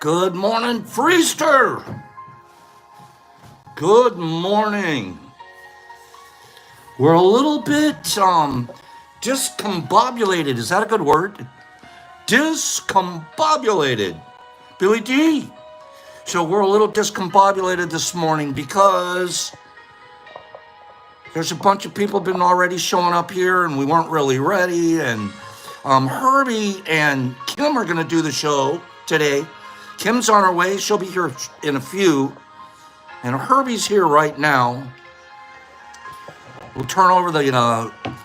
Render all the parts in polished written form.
Good morning, Freester. Good morning. We're a little bit discombobulated. Is that a good word? Discombobulated. Billy D. So we're a little discombobulated this morning because there's a bunch of people been already showing up here and we weren't really ready. And Herby and Kim are going to do the show today. Kim's on her way. She'll be here in a few. And Herby's here right now. We'll turn over the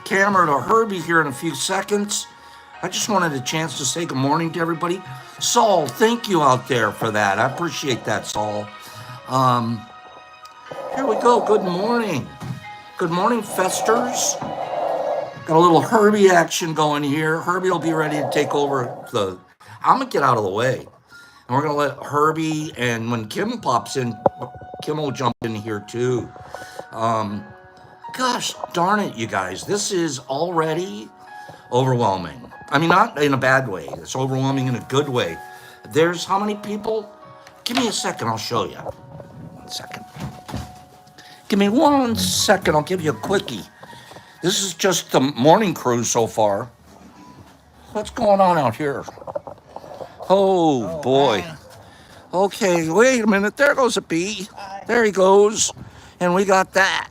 camera to Herby here in a few seconds. I just wanted a chance to say good morning to everybody. Saul, thank you out there for that. I appreciate that, Saul. Here we go. Good morning. Good morning, Festers. Got a little Herby action going here. Herby will be ready to take over the... I'm going to get out of the way. And we're going to let Herby, and when Kim pops in, Kim will jump in here too. Gosh darn it, you guys. This is already overwhelming. I mean, not in a bad way. It's overwhelming in a good way. There's how many people? Give me a second. I'll show you. 1 second. Give me 1 second. I'll give you a quickie. This is just the morning cruise so far. What's going on out here? Oh, boy. Okay, wait a minute. There goes a bee. There he goes. And we got that.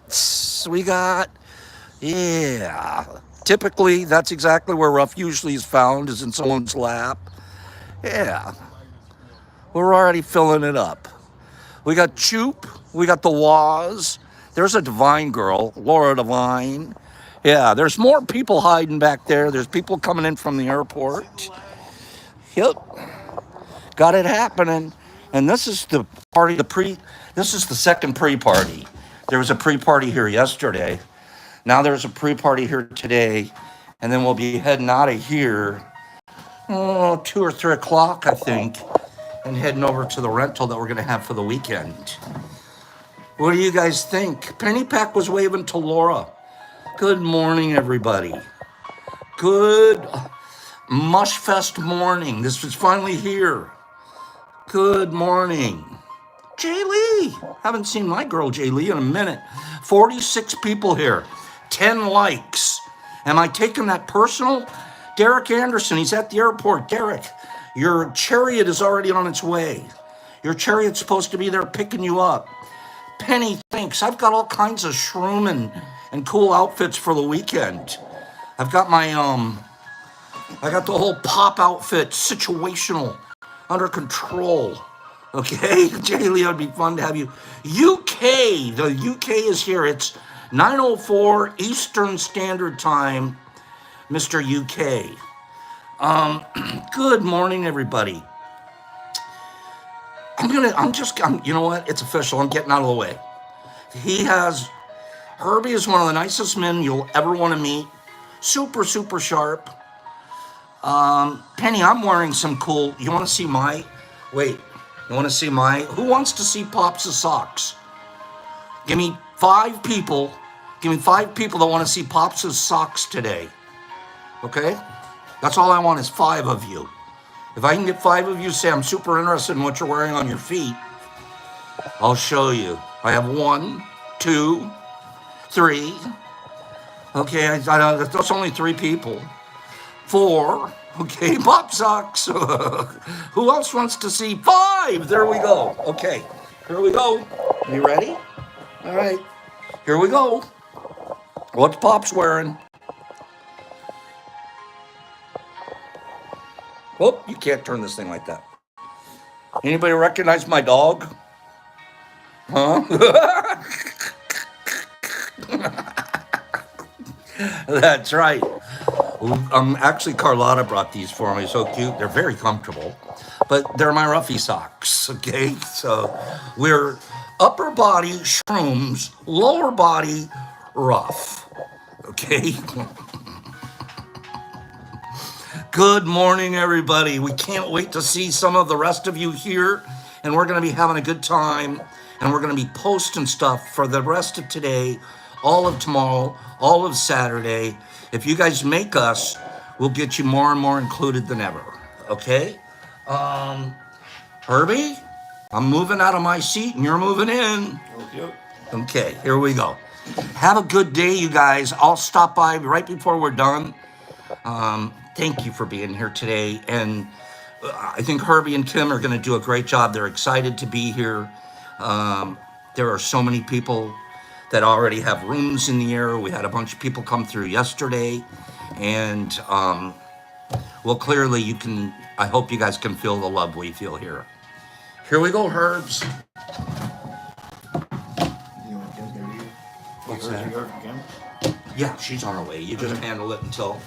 Yeah. Typically, that's exactly where rough usually is found, is in someone's lap. Yeah. We're already filling it up. We got Choop. We got the Waz. There's a Divine girl, Laura Divine. Yeah, there's more people hiding back there. There's people coming in from the airport. Yep. Got it happening. And this is the party, this is the second pre-party. There was a pre-party here yesterday. Now there's a pre-party here today. And then we'll be heading out of here, 2 or 3 o'clock, I think, and heading over to the rental that we're going to have for the weekend. What do you guys think? Penny Pack was waving to Laura. Good morning, everybody. Good Mushfest morning. This is finally here. Good morning. Jay Lee. Haven't seen my girl Jay Lee in a minute. 46 people here. 10 likes. Am I taking that personal? Derek Anderson, he's at the airport. Derek, your chariot is already on its way. Your chariot's supposed to be there picking you up. Penny, thanks. I've got all kinds of shroom and cool outfits for the weekend. I've got my, I got the whole pop outfit, situational, under control. Okay, Jaylee, it'd be fun to have you. UK, the UK is here. It's 9:04 Eastern Standard Time, Mr. UK. Good morning, everybody. You know what? It's official. I'm getting out of the way. Herby is one of the nicest men you'll ever want to meet. Super, super sharp. Penny, I'm wearing some cool, you want to see who wants to see Pops' socks? Give me 5 people that want to see Pops' socks today. Okay? That's all I want is 5 of you. If I can get 5 of you say I'm super interested in what you're wearing on your feet, I'll show you. I have 1, 2, 3. Okay, that's only 3 people. 4. Okay, pop socks. Who else wants to see 5? There we go. Okay, here we go. You ready? All right, here we go. What's Pop's wearing? Oh, you can't turn this thing like that. Anybody recognize my dog? Huh? That's right. Actually, Carlotta brought these for me. So cute. They're very comfortable. But they're my Ruffy socks, okay? So we're upper body Shrooms, lower body rough, okay? Good morning, everybody. We can't wait to see some of the rest of you here. And we're going to be having a good time. And we're going to be posting stuff for the rest of today, all of tomorrow, all of Saturday. If you guys make us, we'll get you more and more included than ever. Okay? Herby, I'm moving out of my seat and you're moving in. Okay. Okay, here we go. Have a good day, you guys. I'll stop by right before we're done. Thank you for being here today. And I think Herby and Kim are going to do a great job. They're excited to be here. There are so many people that already have rooms in the air. We had a bunch of people come through yesterday. And, well, clearly you can, I hope you guys can feel the love we feel here. Here we go, Herbs. You want Kim's gonna be here? What's Where's that? your Kim? Yeah, she's on her way. You just handle it until.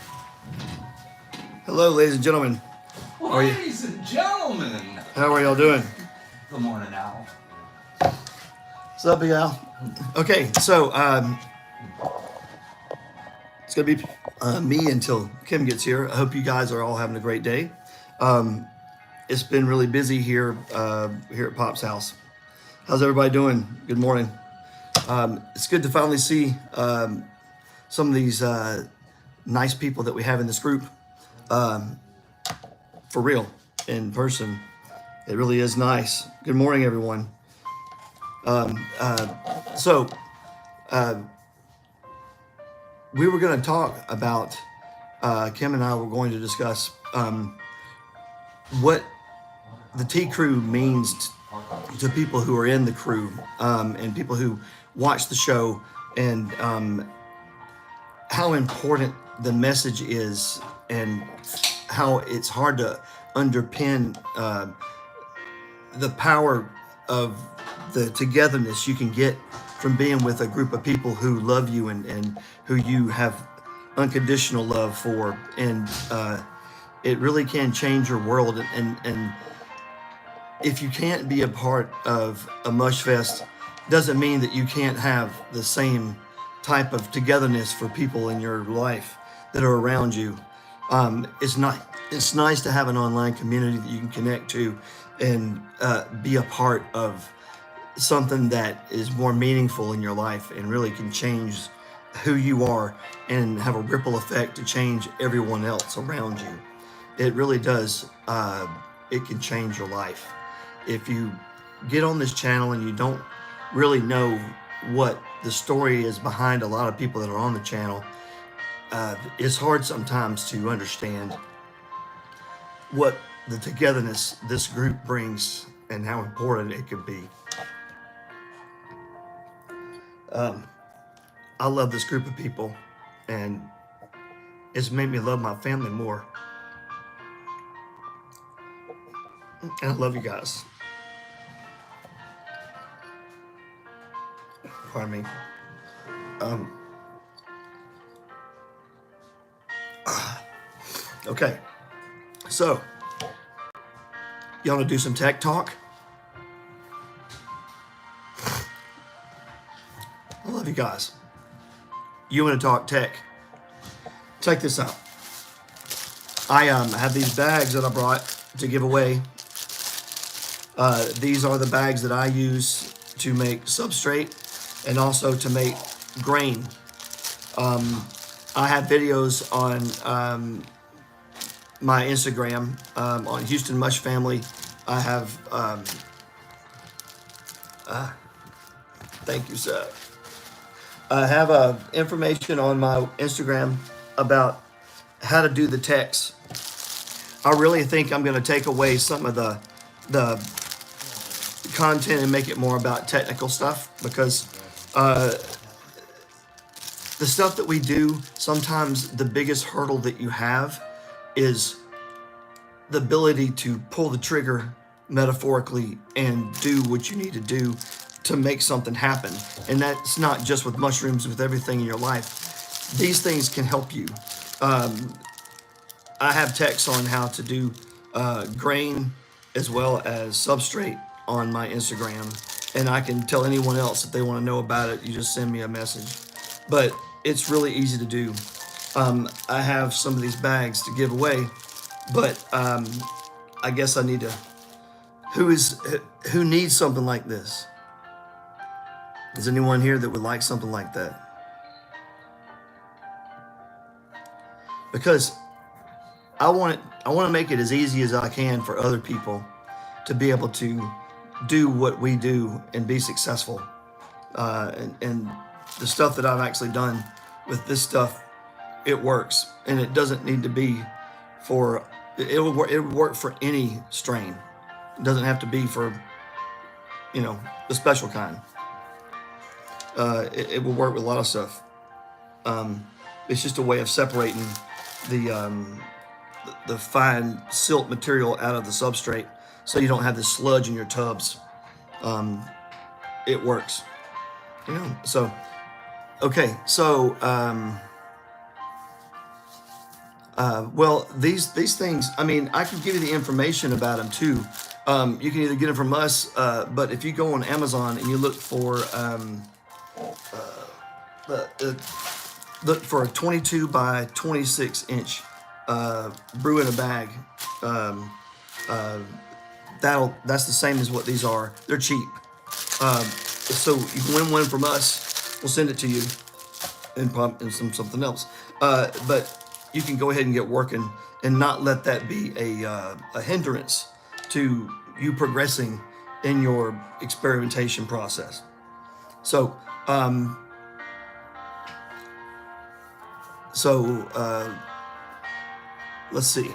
Hello, ladies and gentlemen. are you? Ladies and gentlemen. How are y'all doing? Good morning, Al. What's up, Big Al? Okay, so it's gonna be me until Kim gets here. I hope you guys are all having a great day. It's been really busy here at Pop's house. How's everybody doing? Good morning. It's good to finally see some of these nice people that we have in this group for real, in person. It really is nice. Good morning, everyone. So we were going to talk about, Kim and I were going to discuss what the T Crew means to people who are in the crew, and people who watch the show, and how important the message is, and how it's hard to underpin the power of the togetherness you can get from being with a group of people who love you, and who you have unconditional love for. And it really can change your world. And if you can't be a part of a mush fest, doesn't mean that you can't have the same type of togetherness for people in your life that are around you. It's nice to have an online community that you can connect to, and be a part of something that is more meaningful in your life, and really can change who you are, and have a ripple effect to change everyone else around you. It really does. It can change your life. If you get on this channel and you don't really know what the story is behind a lot of people that are on the channel, it's hard sometimes to understand what the togetherness this group brings and how important it could be. I love this group of people, and it's made me love my family more. And I love you guys. Pardon me. Okay, so you want to do some tech talk? I love you guys. You want to talk tech? Check this out. I have these bags that I brought to give away. These are the bags that I use to make substrate, and also to make grain. I have videos on my Instagram, on Houston Mush Family. I have, thank you, sir. I have information on my Instagram about how to do the text. I really think I'm going to take away some of the content and make it more about technical stuff, because the stuff that we do, sometimes the biggest hurdle that you have is the ability to pull the trigger metaphorically and do what you need to do to make something happen. And that's not just with mushrooms, with everything in your life. These things can help you. I have texts on how to do grain as well as substrate on my Instagram, and I can tell anyone else if they want to know about it. You just send me a message. But it's really easy to do. I have some of these bags to give away, but I guess I need to. Who needs something like this? Is anyone here that would like something like that? Because I want to make it as easy as I can for other people to be able to do what we do and be successful. And the stuff that I've actually done with this stuff, it works, and it doesn't need to be for. It would work for any strain. It doesn't have to be for, the special kind. It will work with a lot of stuff. It's just a way of separating the fine silt material out of the substrate, so you don't have this sludge in your tubs. It works. So okay. So well, these things. I mean, I can give you the information about them too. You can either get them from us, but if you go on Amazon and you look for look for a 22 by 26 inch brew in a bag. That's the same as what these are. They're cheap. So you can win one from us. We'll send it to you and something else. But you can go ahead and get working and not let that be a hindrance to you progressing in your experimentation process. So, let's see.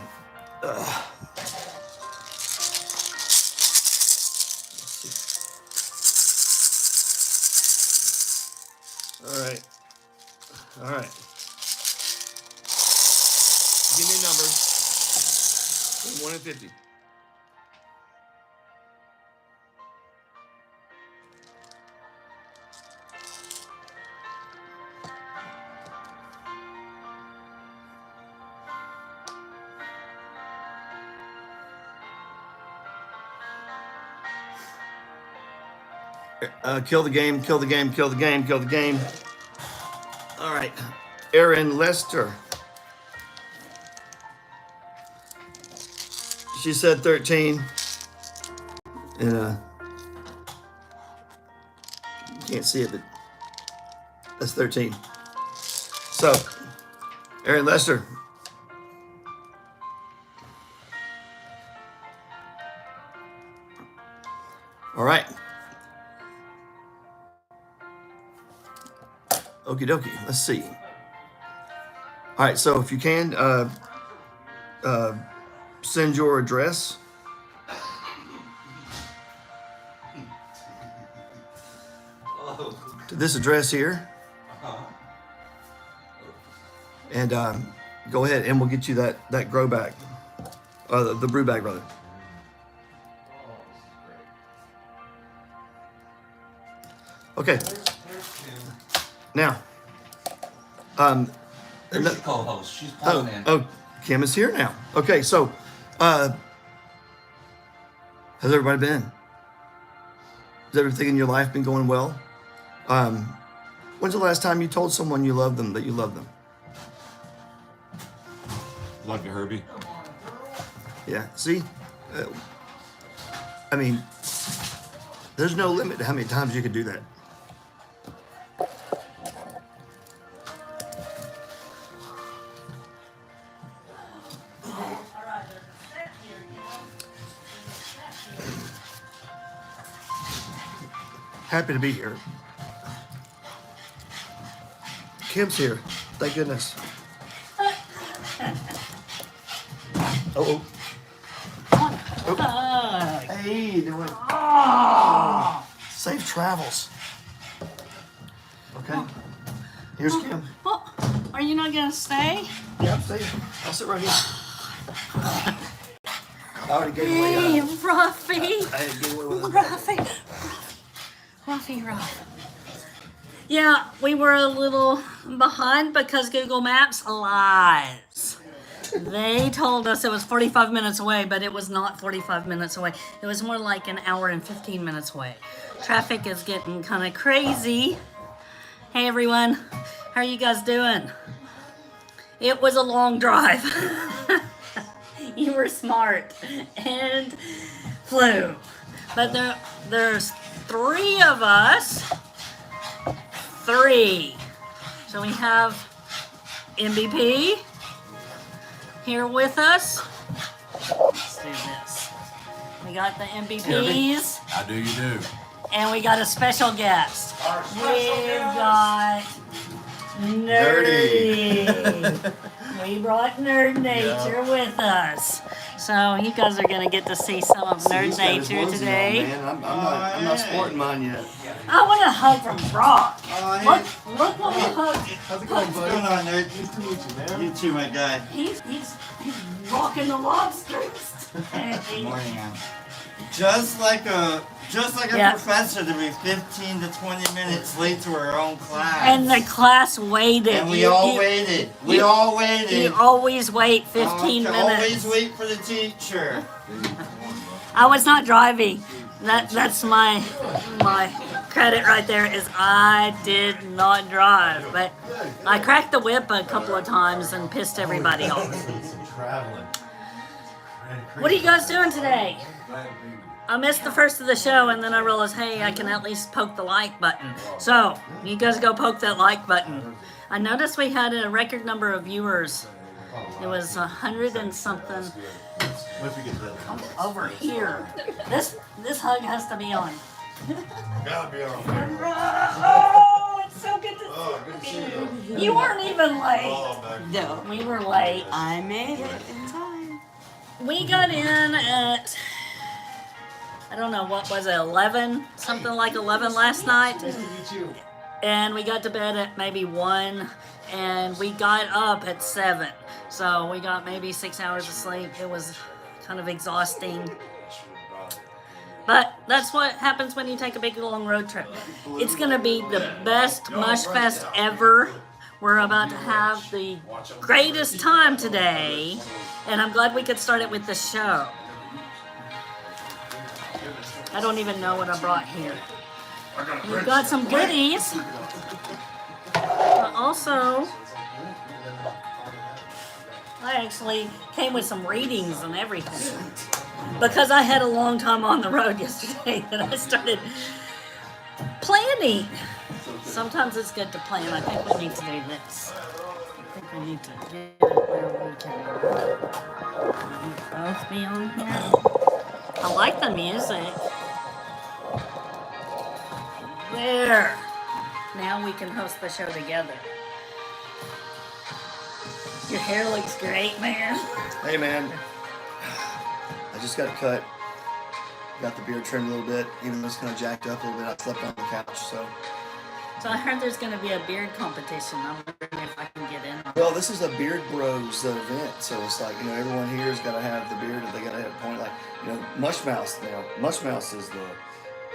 All right. Give me a number. 1 and 50. Kill the game. All right. Erin Lester. She said 13. And can't see it, but that's 13. So, Erin Lester. All right. Okie dokie. Let's see. All right. So if you can, send your address. To this address here. And go ahead and we'll get you that grow bag. The brew bag, rather. Okay. Now, There's your co-host. She's calling in. Oh, Kim is here now. Okay, so, how's everybody been? Has everything in your life been going well? When's the last time you told someone you love them that you love them? Love you, Herby. Yeah, see? I mean, there's no limit to how many times you can do that. Happy to be here. Kim's here. Thank goodness. Oh. Hey, doing. Safe travels. Okay. Here's Kim. Well, are you not gonna stay? Yeah, I'm staying. I'll sit right here. I already gave away. Hey, Ruffy. I gave away one of Ruffy. Yeah, we were a little behind because Google Maps lies. They told us it was 45 minutes away, but it was not 45 minutes away. It was more like an hour and 15 minutes away. Traffic is getting kind of crazy. Hey everyone, how are you guys doing? It was a long drive. You were smart and flew. But there's 3 of us. 3. So we have MVP here with us. Let's do this. We We got the MVPs. How do you do? And we got a special guest. We've got Nerdy. We brought Nerd Nature with us. So you guys are gonna get to see some of Nerd Nature today. I'm not sporting mine yet. I want a hug from Brock. Hey. Look what a hug. How's it going, buddy? What's going on, nerd? Nice to meet you, man. You too, my guy. He's rocking the lobsters. Morning, man. Just like a Yeah. professor to be 15 to 20 minutes late to our own class. And the class waited. And we all waited. We all waited. You always wait 15 minutes. Always wait for the teacher. I was not driving. That's my credit right there is I did not drive, but I cracked the whip a couple of times and pissed everybody off. Traveling. What are you guys doing today? I missed the first of the show and then I realized, hey, I can at least poke the like button. So, you guys go poke that like button. I noticed we had a record number of viewers. It was 100 and something over here. This hug has to be on. Gotta be on. Oh, it's so good to Good to see see you. you. You weren't even late. Oh, back. No, We were late. I made it in time. We got in at, I don't know, what was it, 11? Something like 11 last night. Nice to meet you. And we got to bed at maybe 1, and we got up at 7. So we got maybe 6 hours of sleep. It was kind of exhausting. But that's what happens when you take a big long road trip. It's gonna be the best Mush Fest ever. We're about to have the greatest time today, and I'm glad we could start it with the show. I don't even know what I brought here. We've got some goodies. But also, I actually came with some readings and everything. Because I had a long time on the road yesterday that I started planning. Sometimes it's good to plan. I think we need to do this. I think we need to get it where we can both be on here. I like the music. There. Now we can host the show together. Your hair looks great, man. Hey, man. I just got cut. Got the beard trimmed a little bit, even though it's kind of jacked up a little bit. I slept on the couch, so. So I heard there's going to be a beard competition. I'm wondering if I can get in on it. Well, this is a Beard Bros event, so it's like, everyone here's got to have the beard, and they got to have a point. Like, Mushmouth, Mushmouth is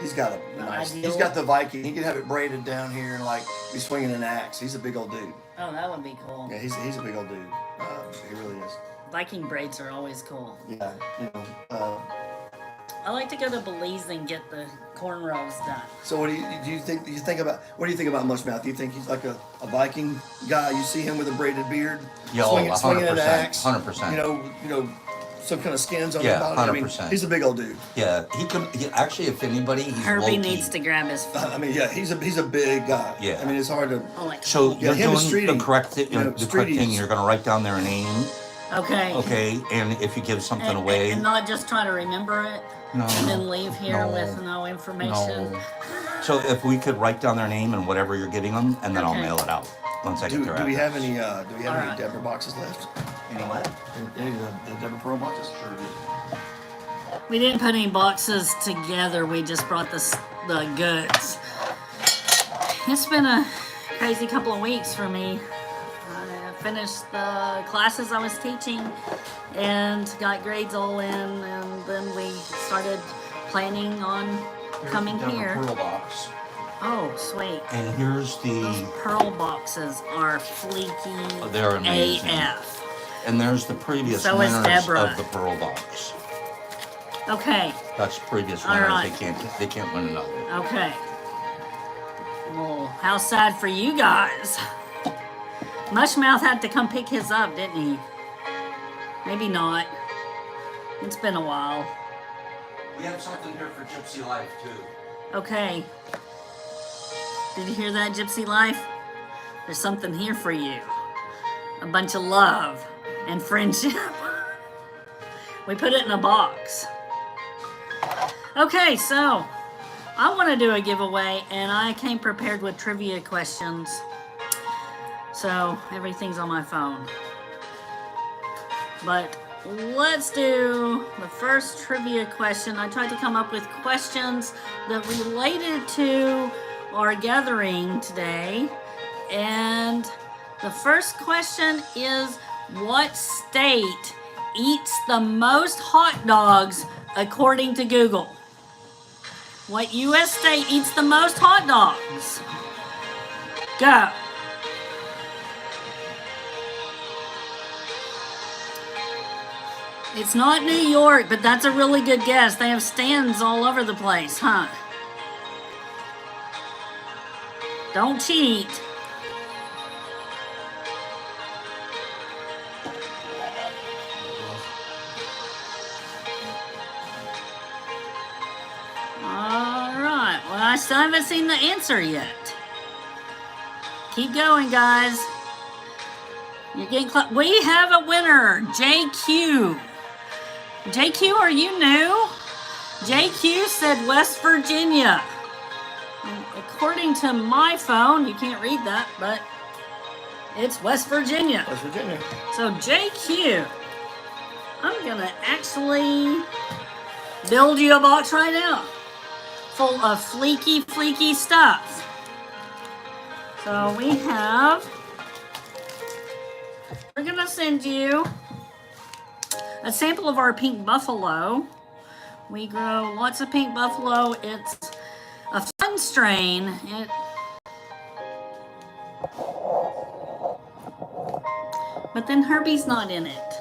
he's got a nice, he's got the Viking. He can have it braided down here and like be swinging an axe. He's a big old dude. Oh, that would be cool. Yeah, he's a big old dude. He really is. Viking braids are always cool. Yeah, I like to go to Belize and get the cornrows done. So what do you think about Mushmouth? Do you think he's like a Viking guy? You see him with a braided beard, Yeah, swinging an 100%, axe, 100%. Some kind of skins on Yeah, his body. I mean, 100%. he's a big old dude. Yeah, actually, if anybody, he's Herbie low-key. needs to grab his phone. I mean, yeah, he's a big guy. Yeah. I mean, it's hard to. Oh, like, So you're him and doing the Streety, correct thing. The correct Streety's- thing. You're going to write down their name, okay. okay? And if you give something And, away, and not just try to remember it No. and then leave here No. with no information. no. So if we could write down their name and whatever you're giving them, and then I'll Okay. mail it out once I get Do their we have address. any Alright. Deborah boxes left? Any what? Any of the Deborah Pearl boxes? We didn't put any boxes together. We just brought the goods. It's been a crazy couple of weeks for me. I finished the classes I was teaching and got grades all in, and then we started planning on coming Deborah here. Pearl box. Oh, sweet. And here's Those the, pearl boxes are fleeky they're amazing. AF. and there's the previous So is winners Deborah. of the Pearl box. Okay, That's previous All winners. right. They can't win another. okay. Well, how sad for you guys. Mushmouth had to come pick his up, didn't he? Maybe not. It's been a while. We have something here for Gypsy Life too. Okay. Did you hear that, Gypsy Life? There's something here for you. A bunch of love and friendship. We put it in a box. Okay, so I want to do a giveaway, and I came prepared with trivia questions. So everything's on my phone. But let's do the first trivia question. I tried to come up with questions that related to our gathering today. And the first question is, what state eats the most hot dogs according to Google? What U.S. state eats the most hot dogs? Go. It's not New York, but that's a really good guess. They have stands all over the place, huh? Don't cheat. All right. Well, I still haven't seen the answer yet. Keep going, guys. You're getting close. We have a winner, JQ. JQ, are you new? JQ said West Virginia. And according to my phone, you can't read that, but it's West Virginia. West Virginia. So JQ, I'm gonna actually build you a box right now, full of fleeky stuff. So we're gonna send you a sample of our pink buffalo. We grow lots of pink buffalo. It's a fun strain. But then Herby's not in it.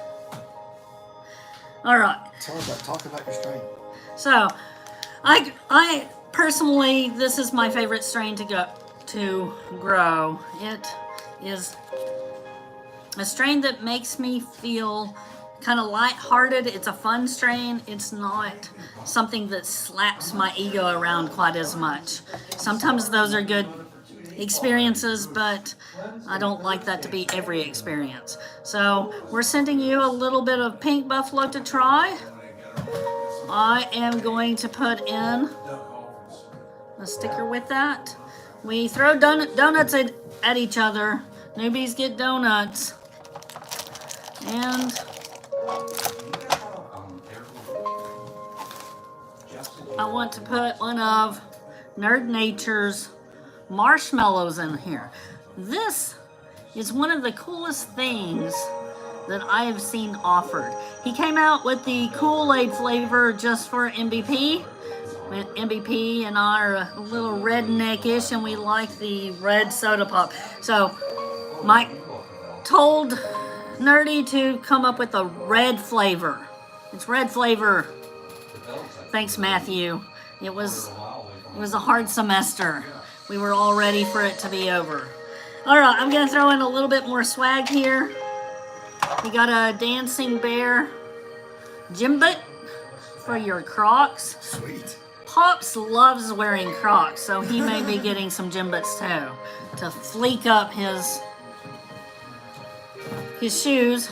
All right. Talk about your strain. So, I personally, this is my favorite strain to grow. It is a strain that makes me feel kind of lighthearted. It's a fun strain. It's not something that slaps my ego around quite as much. Sometimes those are good experiences, but I don't like that to be every experience. So we're sending you a little bit of pink buffalo to try. I am going to put in a sticker with that. We throw donuts at each other. Newbies get donuts. And I want to put one of Nerd Nature's marshmallows in here. This is one of the coolest things that I have seen offered. He came out with the Kool-Aid flavor just for MVP. MVP and I are a little redneck-ish, and we like the red soda pop. So Mike told Nerdy to come up with a red flavor. It's red flavor. Thanks, Matthew. It was a hard semester. We were all ready for it to be over. All right, I'm gonna throw in a little bit more swag here. We got a dancing bear Jimbit for your Crocs. Sweet. Pops loves wearing Crocs, so he may be getting some Jimbits too to fleek up his shoes.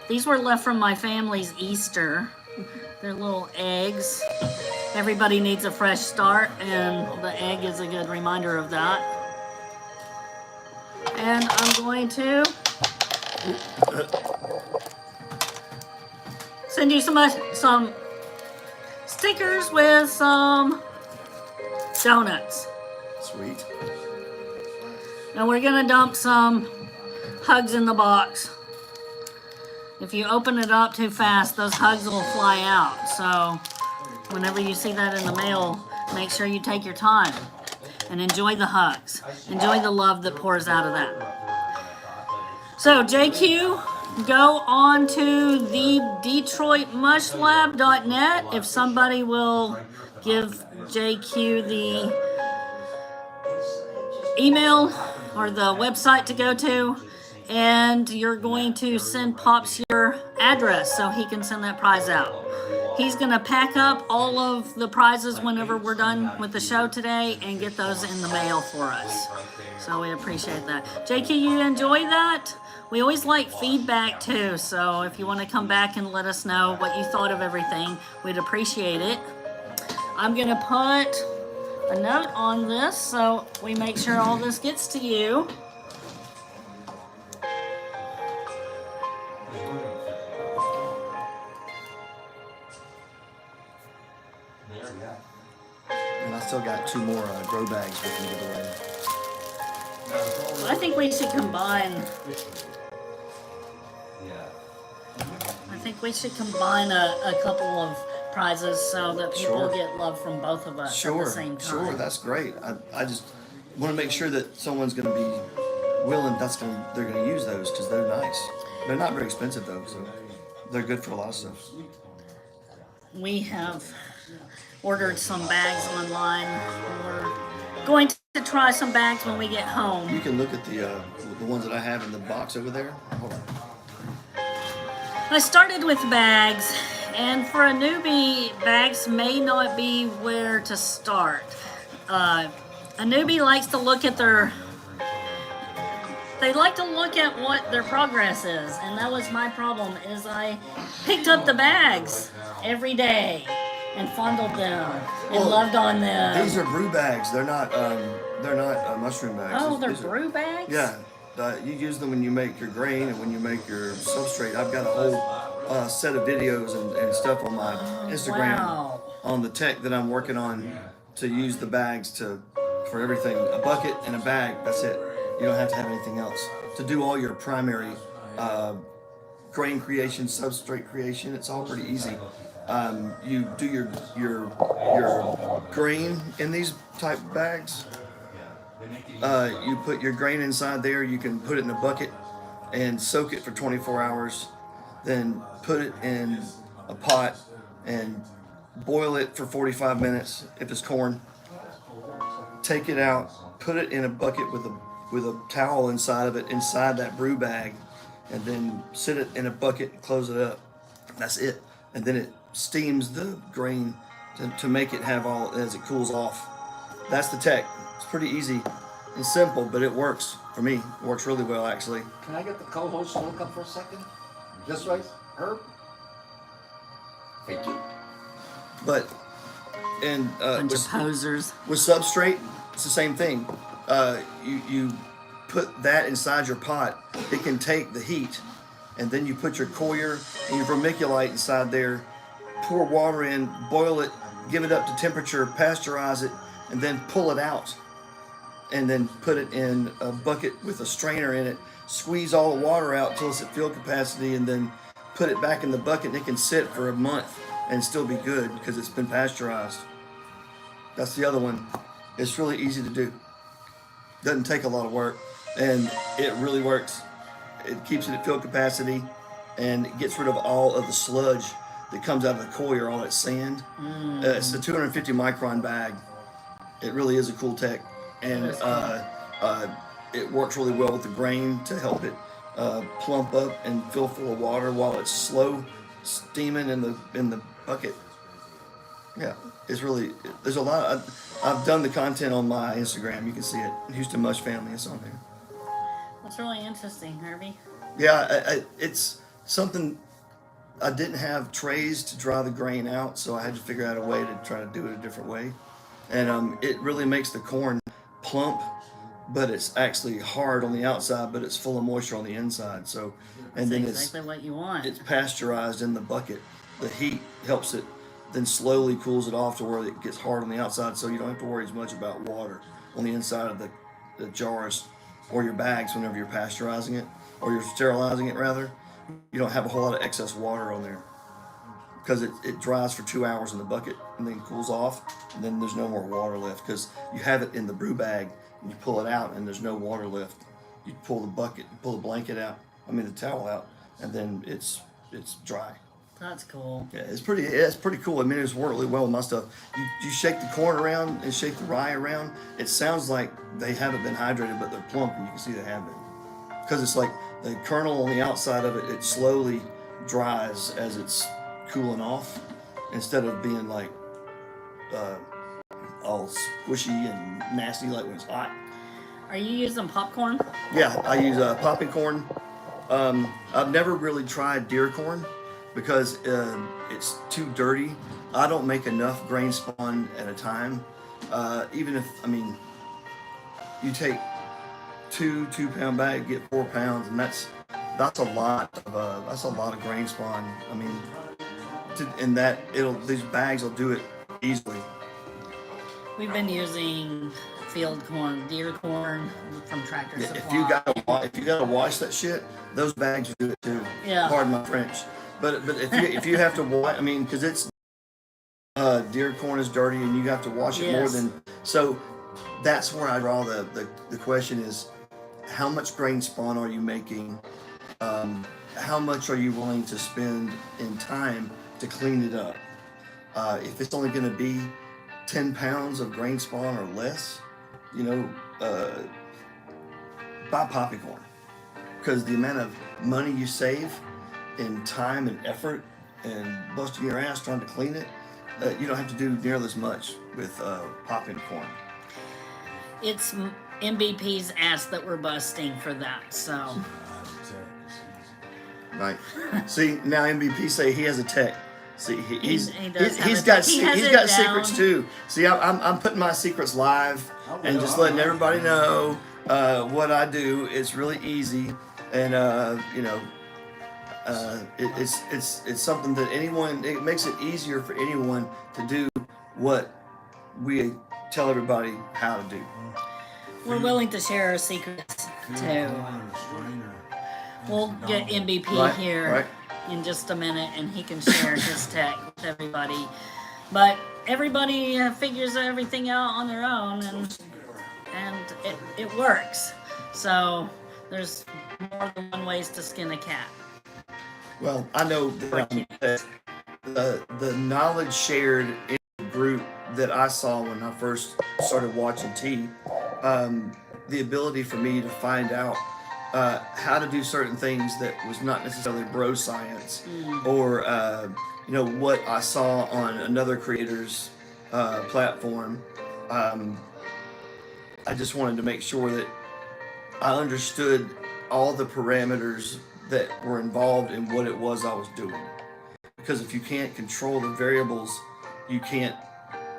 These were left from my family's Easter. They're little eggs. Everybody needs a fresh start, and the egg is a good reminder of that. And I'm going to send you some stickers with some donuts. Sweet. And we're gonna dump some hugs in the box. If you open it up too fast, those hugs will fly out. So whenever you see that in the mail, make sure you take your time and enjoy the hugs. Enjoy the love that pours out of that. So JQ, go on to the DetroitMushLab.net. If somebody will give JQ the email or the website to go to, and you're going to send Pops your address so he can send that prize out. He's going to pack up all of the prizes whenever we're done with the show today and get those in the mail for us. So we appreciate that. JQ, you enjoy that? We always like feedback too, so if you want to come back and let us know what you thought of everything, we'd appreciate it. I'm gonna put a note on this so we make sure all this gets to you. And I still got 2 more grow bags we can give away. I think we should combine. I think we should combine a couple of prizes so that people Sure. get love from both of us at the same time. Sure, that's great. I just want to make sure that someone's going to be willing. They're going to use those because they're nice. They're not very expensive though, so they're good for a lot of stuff. We have ordered some bags online. We're going to try some bags when we get home. You can look at the ones that I have in the box over there. Hold on. I started with bags, and for a newbie, bags may not be where to start. A newbie likes to look at they like to look at what their progress is, and that was my problem. Is I picked up the bags every day and fondled them and Well, loved on them. These are brew bags. They're not mushroom bags. Oh, they're These are- brew bags? Yeah, you use them when you make your grain and when you make your substrate. I've got a whole set of videos and stuff on my Instagram wow. on the tech that I'm working on to use the bags for everything. A bucket and a bag. That's it. You don't have to have anything else to do all your primary grain creation, substrate creation. It's all pretty easy. You do your grain in these type bags. You put your grain inside there. You can put it in a bucket and soak it for 24 hours. Then put it in a pot and boil it for 45 minutes if it's corn. Take it out, put it in a bucket with a towel inside of it, inside that brew bag, and then sit it in a bucket and close it up. That's it. And then it steams the grain to make it have all as it cools off. That's the tech. It's pretty easy and simple, but it works for me. It works really well, actually. Can I get the co-host to look up for a second? This way, Herb? Thank you. But and Bunch with, of posers. with substrate, it's the same thing. You put that inside your pot. It can take the heat, and then you put your coir and your vermiculite inside there. Pour water in, boil it, give it up to temperature, pasteurize it, and then pull it out. And then put it in a bucket with a strainer in it. Squeeze all the water out till it's at fill capacity, and then put it back in the bucket. And it can sit for a month and still be good because it's been pasteurized. That's the other one. It's really easy to do. Doesn't take a lot of work, and it really works. It keeps it at fill capacity, and it gets rid of all of the sludge that comes out of the coir, all that sand. It's a 250 micron bag. It really is a cool tech, and it works really well with the grain to help it plump up and fill full of water while it's slow steaming in the bucket. Yeah, it's really, there's a lot. I've done the content on my Instagram. You can see it. Houston Mush Family is on there. That's really interesting, Herby. Yeah, it's something. I didn't have trays to dry the grain out, so I had to figure out a way to try to do it a different way. And it really makes the corn plump, but it's actually hard on the outside, but it's full of moisture on the inside. So, and then That's exactly what you want. it's pasteurized in the bucket. The heat helps it, then slowly cools it off to where it gets hard on the outside, so you don't have to worry as much about water on the inside of the jars or your bags whenever you're pasteurizing it, or you're sterilizing it rather. You don't have a whole lot of excess water on there because it dries for 2 hours in the bucket and then cools off, and then there's no more water left because you have it in the brew bag and you pull it out and there's no water left. You pull the bucket, pull the blanket out, the towel out, and then it's dry. That's cool. Yeah, it's pretty cool. I mean, it's worked really well with my stuff. You shake the corn around and shake the rye around. It sounds like they haven't been hydrated, but they're plump, and you can see they have been. Because it's like the kernel on the outside of it, it slowly dries as it's cooling off, instead of being like all squishy and nasty like when it's hot. Are you using popcorn? Yeah, I use popping corn. I've never really tried deer corn. because it's too dirty. I don't make enough grain spawn at a time. Even if, I mean, you take 2 pound bag, get 4 pounds, and that's a lot of grain spawn. I mean, and that these bags will do it easily. We've been using field corn, deer corn from Tractor Yeah, Supply. if you gotta wash that shit, those bags will do it too. Yeah. Pardon my French, but if you have to wash, I mean, because it's deer corn is dirty and you have to wash it more Yes. than so. That's where I draw the question is, how much grain spawn are you making? How much are you willing to spend in time to clean it up? If it's only going to be 10 pounds of grain spawn or less, buy poppycorn, because the amount of money you save in time and effort and busting your ass trying to clean it, you don't have to do nearly as much with popping corn. It's MBP's ass that we're busting for that. So Right. See, now MVP say he has a tech. See, he's does have he's a got tech. He has he's it got down. secrets too. See, I'm putting my secrets live and just letting everybody know what I do. It's really easy, and it's something that anyone. It makes it easier for anyone to do what we tell everybody how to do. we're willing to share our secrets too. We'll get MVP Right, here right. in just a minute, and he can share his tech with everybody. But everybody figures everything out on their own, and it works. So there's more than one ways to skin a cat. Well, I know that the knowledge shared in the group that I saw when I first started watching T, the ability for me to find out how to do certain things that was not necessarily bro science, or what I saw on another creator's platform. I just wanted to make sure that I understood all the parameters that were involved in what it was I was doing. Because if you can't control the variables, you can't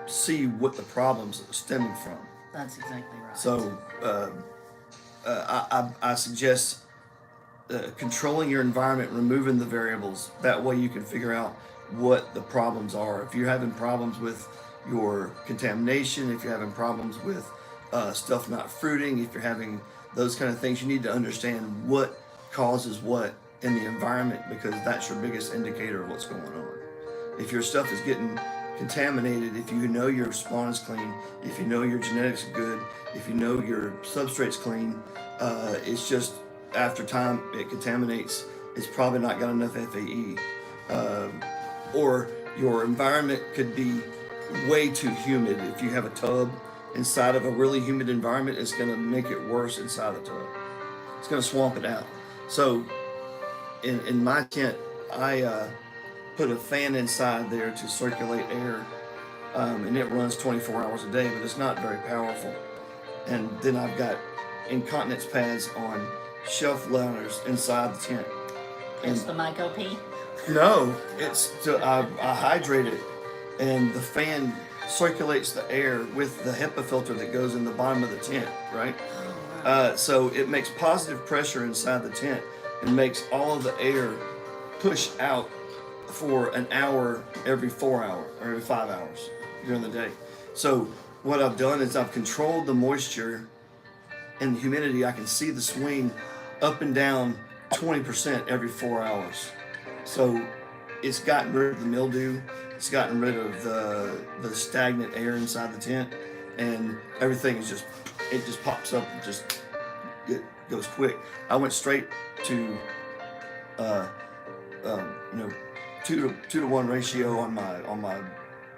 see what the problems are stemming from. That's exactly right. So I suggest controlling your environment, removing the variables. That way you can figure out what the problems are. If you're having problems with your contamination, if you're having problems with stuff not fruiting, if you're having those kind of things, you need to understand what causes what in the environment, because that's your biggest indicator of what's going on. If your stuff is getting contaminated, if you know your spawn is clean, if you know your genetics are good, if you know your substrate's clean, it's just after time it contaminates, it's probably not got enough FAE. Or your environment could be way too humid. If you have a tub inside of a really humid environment, it's going to make it worse inside the tub. It's going to swamp it out. So in my tent, I put a fan inside there to circulate air, and it runs 24 hours a day, but it's not very powerful. And then I've got incontinence pads on shelf liners inside the tent. It's the Myco-P. No, it's I hydrate it, and the fan circulates the air with the HEPA filter that goes in the bottom of the tent, right? So it makes positive pressure inside the tent and makes all of the air push out for an hour every 4 hours or every 5 hours during the day. So what I've done is I've controlled the moisture and the humidity. I can see the swing up and down 20% every 4 hours. So it's gotten rid of the mildew, it's gotten rid of the stagnant air inside the tent, and everything is just pops up and it goes quick. I went straight to 2-to-1 ratio on my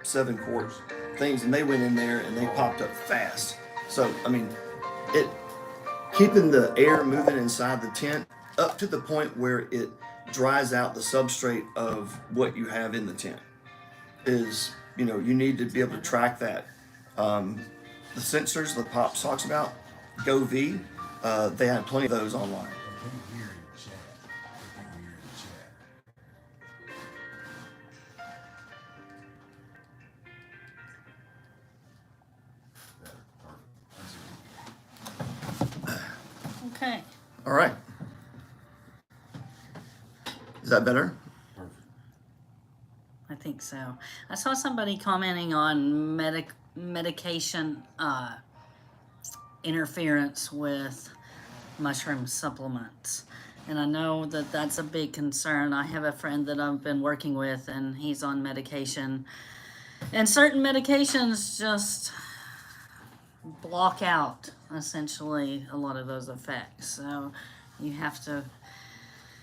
7-quart things, and they went in there and they popped up fast. So I mean, it keeping the air moving inside the tent up to the point where it dries out the substrate of what you have in the tent is, you need to be able to track that. The sensors that Pops talks about, GoV, they have plenty of those online. All right. Is that better? I think so. I saw somebody commenting on medication interference with mushroom supplements. And I know that that's a big concern. I have a friend that I've been working with, and he's on medication. And certain medications just block out, essentially, a lot of those effects. So you have to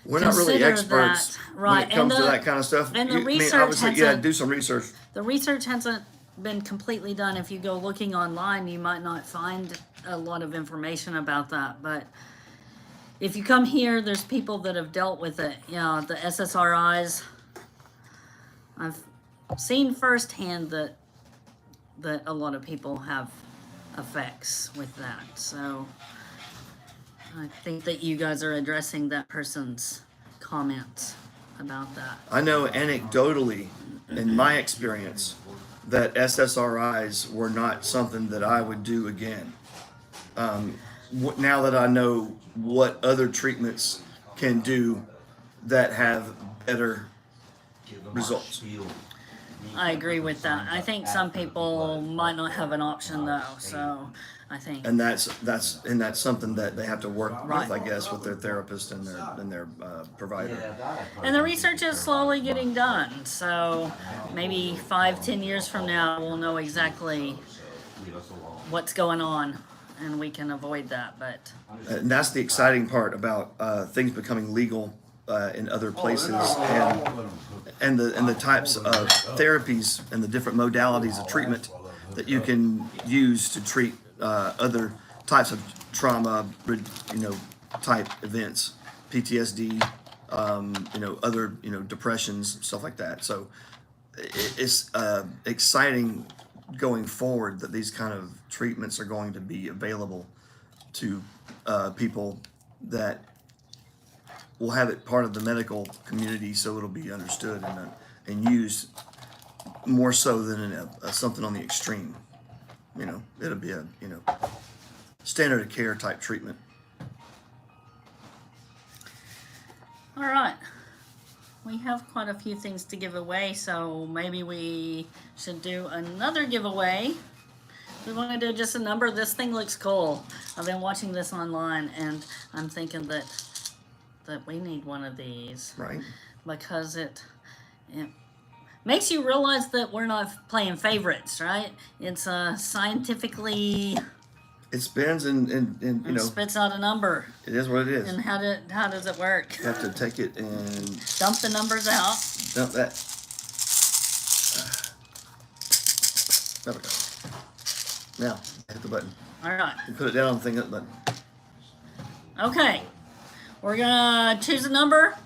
We're not really consider experts that, when right, it comes and to the- that kind of stuff. and the I mean, research obviously, you had to hasn't- do some research. The research hasn't been completely done. If you go looking online, you might not find a lot of information about that. But if you come here, there's people that have dealt with it. You know, the SSRIs. I've seen firsthand that a lot of people have effects with that. So I think that you guys are addressing that person's comments about that. I know anecdotally, in my experience, that SSRIs were not something that I would do again. Now that I know what other treatments can do that have better results. I agree with that. I think some people might not have an option though, so I think And that's something that they have to work Right. with, I guess, with their therapist and their provider. and the research is slowly getting done. So maybe 5-10 years from now we'll know exactly what's going on and we can avoid that. But And that's the exciting part about things becoming legal in other places, and the types of therapies and the different modalities of treatment that you can use to treat other types of trauma, type events, PTSD, other depressions, stuff like that. So it's exciting going forward that these kind of treatments are going to be available to people that will have it part of the medical community, so it'll be understood and used more so than in something on the extreme. It'll be a standard of care type treatment. all right. We have quite a few things to give away, so maybe we should do another giveaway. We want to do just a number. This thing looks cool. I've been watching this online, and I'm thinking that we need one of these Right. because it makes you realize that we're not playing favorites, right? It's scientifically It spins and spits out a number. it is what it is. And how does it work? You have to take it and Dump the numbers out. dump that. There we go. Now, hit the button. All right. You put it down on the thing, hit the button. Okay. We're gonna choose a number.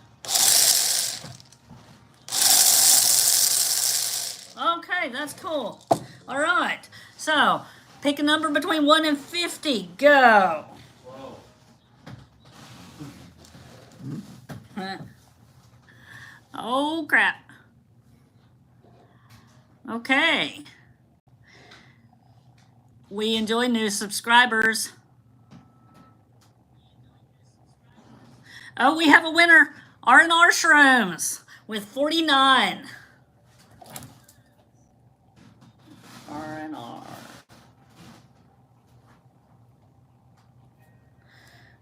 Okay, that's cool. All right. So, pick a number between 1 and 50. Go. Oh, crap. Okay. We enjoy new subscribers. Oh, we have a winner. R&R Shrooms with 49. R&R.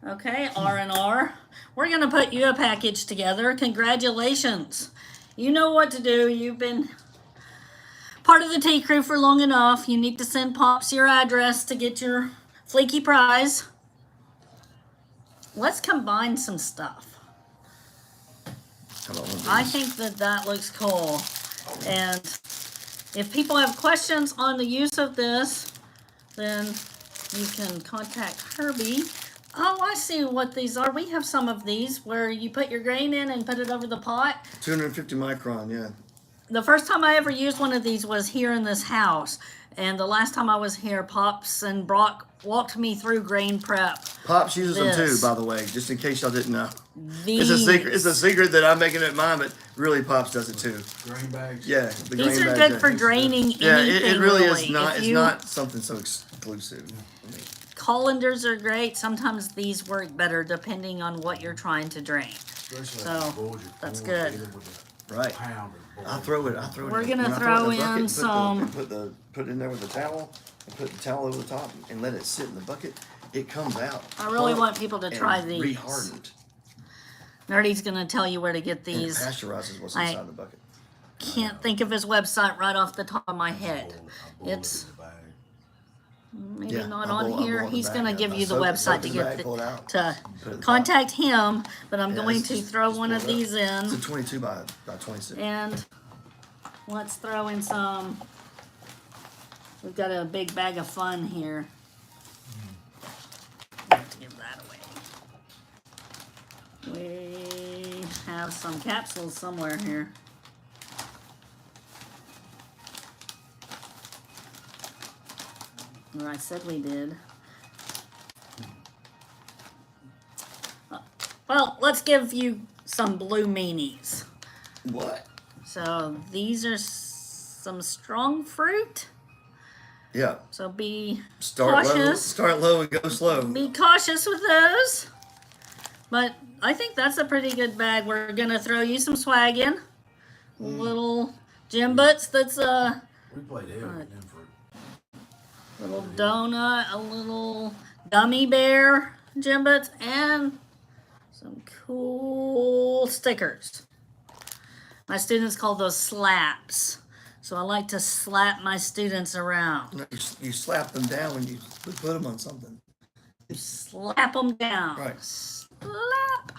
Okay, R&R. We're going to put you a package together. Congratulations. You know what to do. You've been part of the Tea Crew for long enough. You need to send Pops your address to get your fleeky prize. Let's combine some stuff. How about one of I these? think that looks cool. And if people have questions on the use of this, then you can contact Herby. Oh, I see what these are. We have some of these where you put your grain in and put it over the pot. 250 micron, yeah. The first time I ever used one of these was here in this house. And the last time I was here, Pops and Brock walked me through grain prep. Pops uses them too, This. by the way, just in case y'all didn't know. These, It's a secret. It's a secret that I'm making it mine, but really Pops does it too. Grain bags. Yeah, the these grain are bags, good for draining Yeah, anything. it really is not. If It's you not something so exclusive. I mean, colanders are great. Sometimes these work better depending on what you're trying to drain. So, that's good. Right. I'll throw it. We're in. gonna When I throw it in the bucket, in some- put it in there with the towel, and put the towel over the top, and let it sit in the bucket. It comes out. I really plump want people to try and these. Rehardened. Nerdy's gonna tell you where to get And it these. pasteurizes what's I- inside the bucket. Can't think of his website right off the top of my head. It's maybe Yeah, not I'll on boil- I'll here. boil the He's bag gonna up. give I you the soak it- website soak to the get bag, pull it out, to put it in the contact him. But I'm Yeah, going it's to just- throw just one pull of it up. these It's a in, 22 by 26. and let's throw in some. We've got a big bag of fun here. I have to give that away. We have some capsules somewhere here. Or I said we did. Well, let's give you some blue meanies. What? So these are some strong fruit. Yeah. So be Start low. cautious. Start low and go slow. Be cautious with those. But I think that's a pretty good bag. We're gonna throw you some swag in. Little gym butts. That's a We played heavy with them for little donut, a little gummy bear gym butts, and some cool stickers. My students call those slaps. So I like to slap my students around. No, you slap them down when you put them on something. Slap them down. Right. Slap.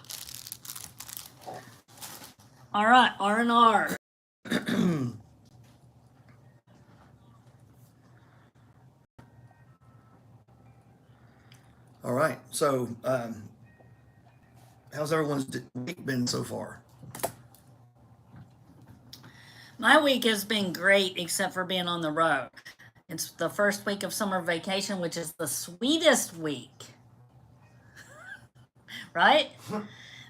All right, R&R. All right. So, how's everyone's week been so far? My week has been great except for being on the road. It's the first week of summer vacation, which is the sweetest week. Right?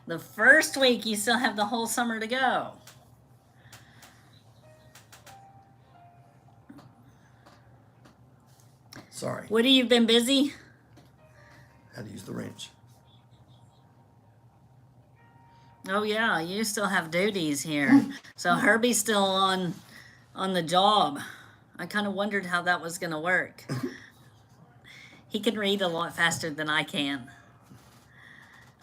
The first week, you still have the whole summer to go. Sorry. Woody, you've been busy? How to use the wrench. Oh yeah, you still have duties here. So Herby's still on the job. I kind of wondered how that was going to work. He can read a lot faster than I can.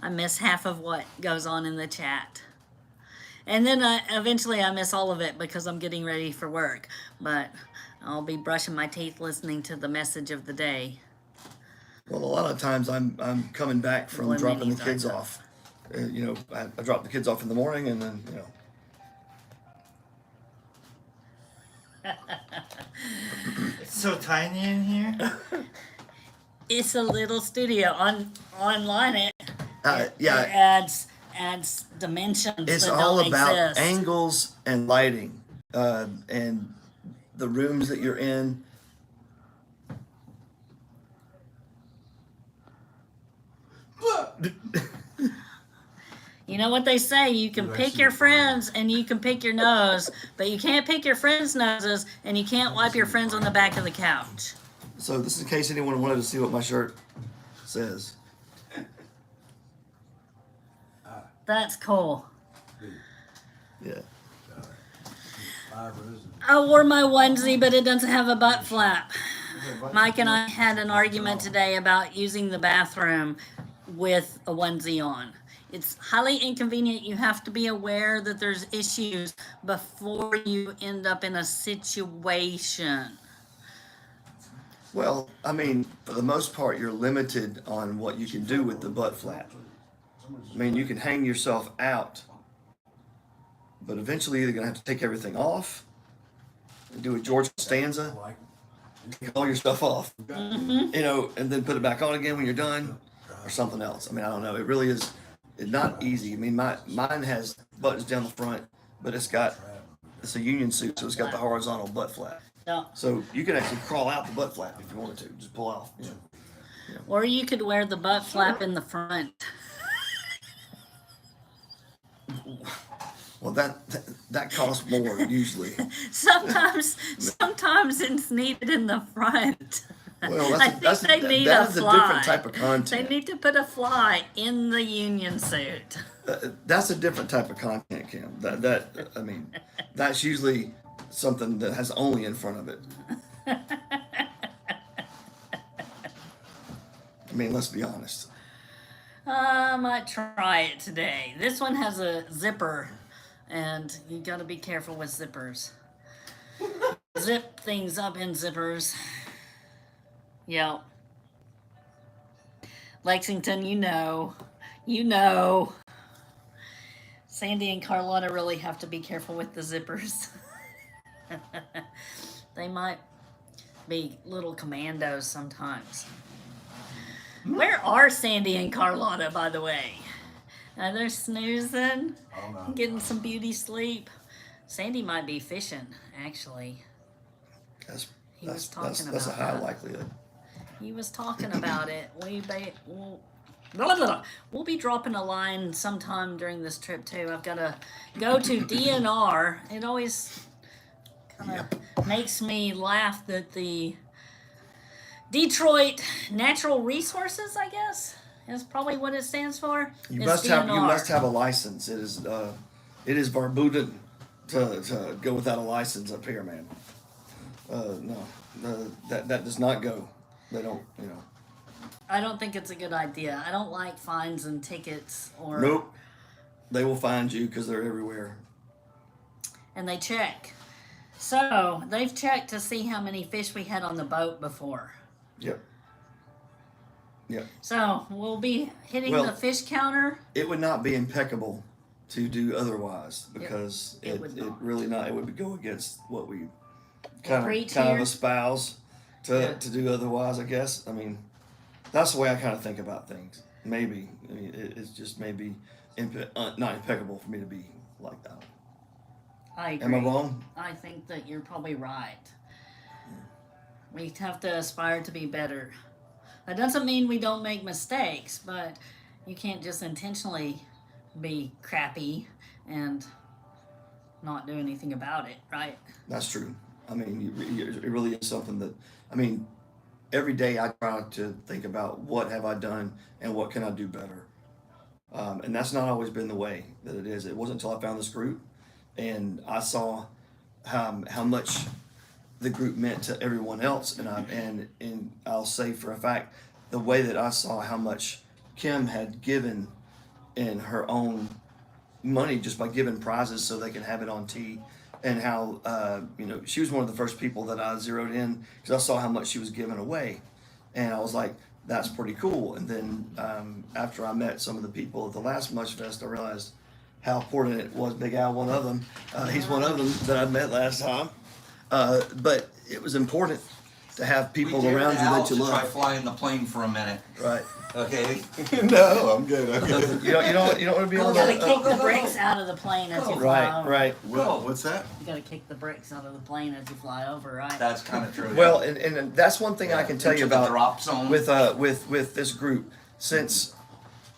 I miss half of what goes on in the chat. And then eventually I miss all of it because I'm getting ready for work. But I'll be brushing my teeth listening to the message of the day. Well, a lot of times I'm coming back from Well, dropping the maybe kids not. off. I drop the kids off in the morning, and then It's so tiny in here. It's a little studio. Online it yeah, adds dimensions it's that all don't about exist. angles and lighting, and the rooms that you're in. You know what they say, you can pick your friends and you can pick your nose, but you can't pick your friends' noses and you can't wipe your friends on the back of the couch. So this is in case anyone wanted to see what my shirt says. That's cool. Yeah. I wore my onesie, but it doesn't have a butt flap. Mike and I had an argument today about using the bathroom with a onesie on. It's highly inconvenient. You have to be aware that there's issues before you end up in a situation. Well, I mean, for the most part, you're limited on what you can do with the butt flap. I mean, you can hang yourself out, but eventually you're gonna have to take everything off and do a George Costanza, take all your stuff off, and then put it back on again when you're done, or something else. I mean, I don't know. It really is. It's not easy. I mean, mine has buttons down the front, but it's a union suit, so it's got the horizontal butt flap. No. So you can actually crawl out the butt flap if you wanted to. Just pull off. Or you could wear the butt flap in the front. Well, that costs more usually. Sometimes it's needed in the front. Well, I think they need that a is a fly. different type of They content. need to put a fly in the union suit. That's a different type of content, Kim. I mean, that's usually something that has only in front of it. I mean, let's be honest. I might try it today. This one has a zipper, and you gotta be careful with zippers. Zip things up in zippers. Yep. Lexington, you know. You know. Sandy and Carlotta really have to be careful with the zippers. They might be little commandos sometimes. Where are Sandy and Carlotta, by the way? They're snoozing, getting some beauty sleep. Sandy might be fishing, actually. That's He was that's talking that's a about high that. likelihood. He was talking about it. We'll be dropping a line sometime during this trip too. I've got to go to DNR. It always kind of makes me laugh that the Detroit Natural Resources, I guess, is probably what it stands for. You is must DNR. have a license. It is verboten to go without a license up here, man. No, that does not go. They don't, you know. I don't think it's a good idea. I don't like fines and tickets or. Nope. They will find you because they're everywhere. And they check. So they've checked to see how many fish we had on the boat before. Yep. Yep. So we'll be hitting Well, the fish counter. It would not be impeccable to do otherwise because it would not. really not. It would go against what we Preach kind here. of espouse to do otherwise. I guess. I mean, that's the way I kind of think about things. Maybe I mean, it's just maybe not impeccable for me to be like that. I agree. Am I wrong? I think that you're probably right. We have to aspire to be better. That doesn't mean we don't make mistakes, but you can't just intentionally be crappy and not do anything about it, right? That's true. I mean, it really is something that, I mean, every day I try to think about what have I done and what can I do better. And that's not always been the way that it is. It wasn't until I found this group and I saw how much the group meant to everyone else. And I'll say for a fact, the way that I saw how much Kim had given in her own money just by giving prizes so they can have it on tee, and how she was one of the first people that I zeroed in because I saw how much she was giving away, and I was like, that's pretty cool. And then after I met some of the people at the last Mush Fest, I realized how important it was. Big Al, one of them, he's one of them that I met last time, but it was important to have people around you that you Try love. flying the plane for a minute. Right. Okay. No, I'm good. I'm good. You don't want to be You on gotta that. kick the bricks out of the plane as you fly Right, over. right. What's that? You gotta kick the bricks out of the plane as you fly over, right? That's kind of true. Well, and that's one thing I can tell you Into the about drop zone. with this group. Since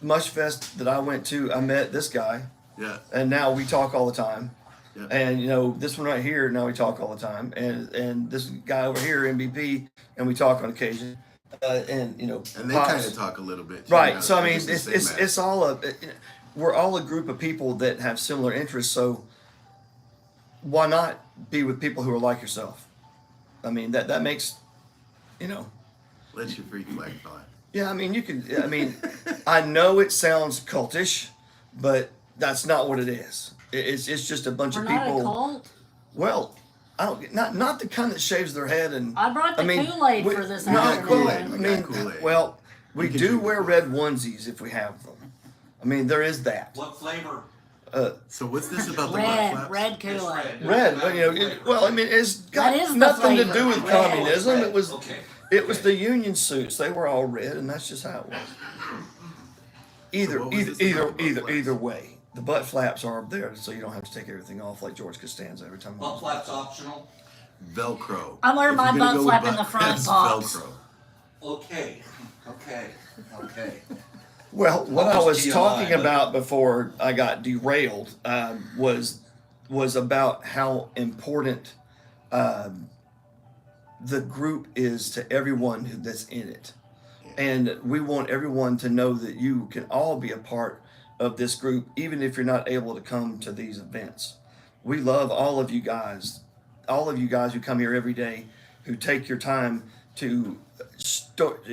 Mush Fest that I went to, I met this guy, Yeah. and now we talk all the time. Yeah. And this one right here, now we talk all the time. And this guy over here, MVP, and we talk on occasion. And And they Pops. kind of talk a little bit. Right. So I mean, Just the same as- it's all we're all a group of people that have similar interests. So why not be with people who are like yourself? I mean, that makes, Let your freak flag fly. yeah. I mean, you can. I mean, I know it sounds cultish, but that's not what it is. It's just a bunch We're of not people. a cult. Well, I don't not the kind that shaves their head and. I brought the Kool-Aid we- for this no, afternoon. Kool-Aid. I We mean, got Kool-Aid. well, we We can do drink wear Kool-Aid. red onesies if we have them. I mean, there is that. What flavor? So what's this about the butt flaps? Red Kool-Aid. Red, but I mean, it's got That is the nothing to flavor. do with Red. communism. It was, Okay. it was the union suits. They were all red, and that's just how it was. So what was this about the butt flaps? Either way, the butt flaps are there, so you don't have to take everything off like George Costanza every time. Butt flaps optional. Velcro. I'm wearing If my you're gonna butt go flap with in the butt front, flaps, Pops. Velcro. Okay. Well, what I was Almost talking TMI, but- about before I got derailed was about how important the group is to everyone that's in it. And we want everyone to know that you can all be a part of this group, even if you're not able to come to these events. We love all of you guys who come here every day, who take your time to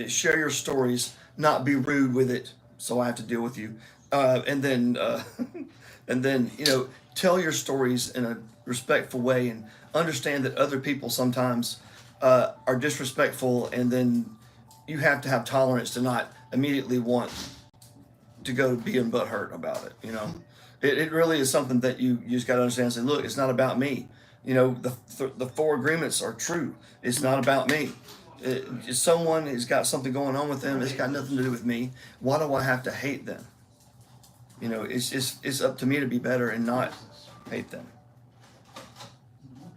share your stories, not be rude with it, so I have to deal with you, and then tell your stories in a respectful way, and understand that other people sometimes are disrespectful, and then you have to have tolerance to not immediately want to go being butthurt about it. It really is something that you just got to understand. And say, look, it's not about me. The four agreements are true. It's not about me. If someone has got something going on with them, it's got nothing to do with me. Why do I have to hate them? It's up to me to be better and not hate them.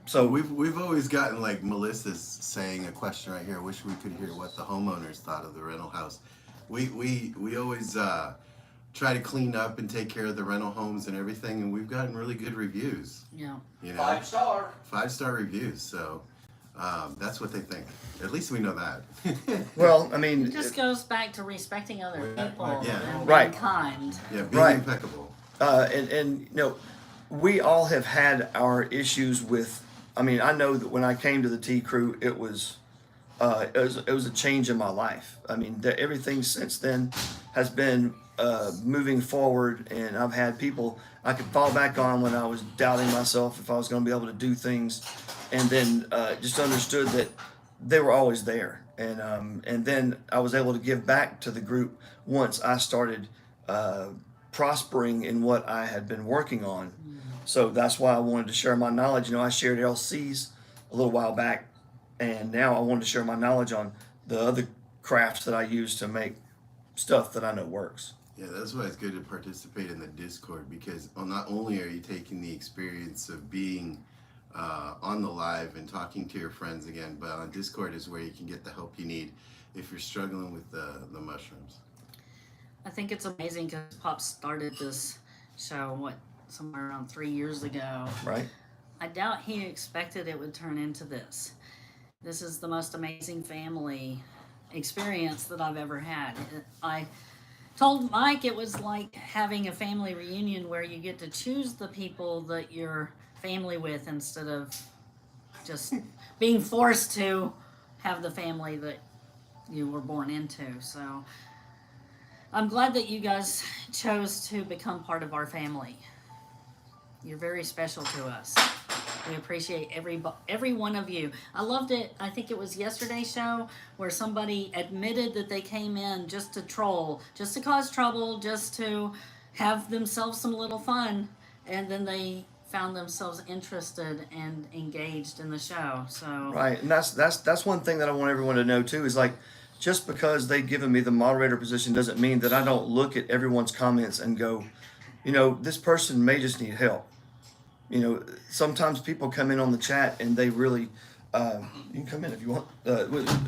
So We've always gotten, like Melissa's saying a question right here. I wish we could hear what the homeowners thought of the rental house. We always try to clean up and take care of the rental homes and everything, and we've gotten really good reviews. Yeah. 5-star. 5-star reviews. So that's what they think. At least we know that. well, I mean, It just goes back to respecting other people Yeah. and Right. being kind. Yeah, being Right. impeccable. and we all have had our issues with. I mean, I know that when I came to the T Crew, it was a change in my life. I mean, everything since then has been moving forward, and I've had people I could fall back on when I was doubting myself if I was going to be able to do things, and then just understood that they were always there, and then I was able to give back to the group once I started prospering in what I had been working on. So that's why I wanted to share my knowledge. I shared LCs a little while back, and now I wanted to share my knowledge on the other crafts that I use to make stuff that I know works. Yeah, that's why it's good to participate in the Discord, because not only are you taking the experience of being on the live and talking to your friends again, but on Discord is where you can get the help you need if you're struggling with the mushrooms. I think it's amazing because Pop started this show, somewhere around 3 years ago. Right? I doubt he expected it would turn into this. This is the most amazing family experience that I've ever had. I told Mike it was like having a family reunion where you get to choose the people that you're family with instead of just being forced to have the family that you were born into. So I'm glad that you guys chose to become part of our family. You're very special to us. We appreciate every one of you. I loved it. I think it was yesterday's show where somebody admitted that they came in just to troll, just to cause trouble, just to have themselves some little fun, and then they found themselves interested and engaged in the show. So Right, and that's one thing that I want everyone to know too, is like, just because they've given me the moderator position doesn't mean that I don't look at everyone's comments and go, this person may just need help. Sometimes people come in on the chat and they really, you can come in if you want.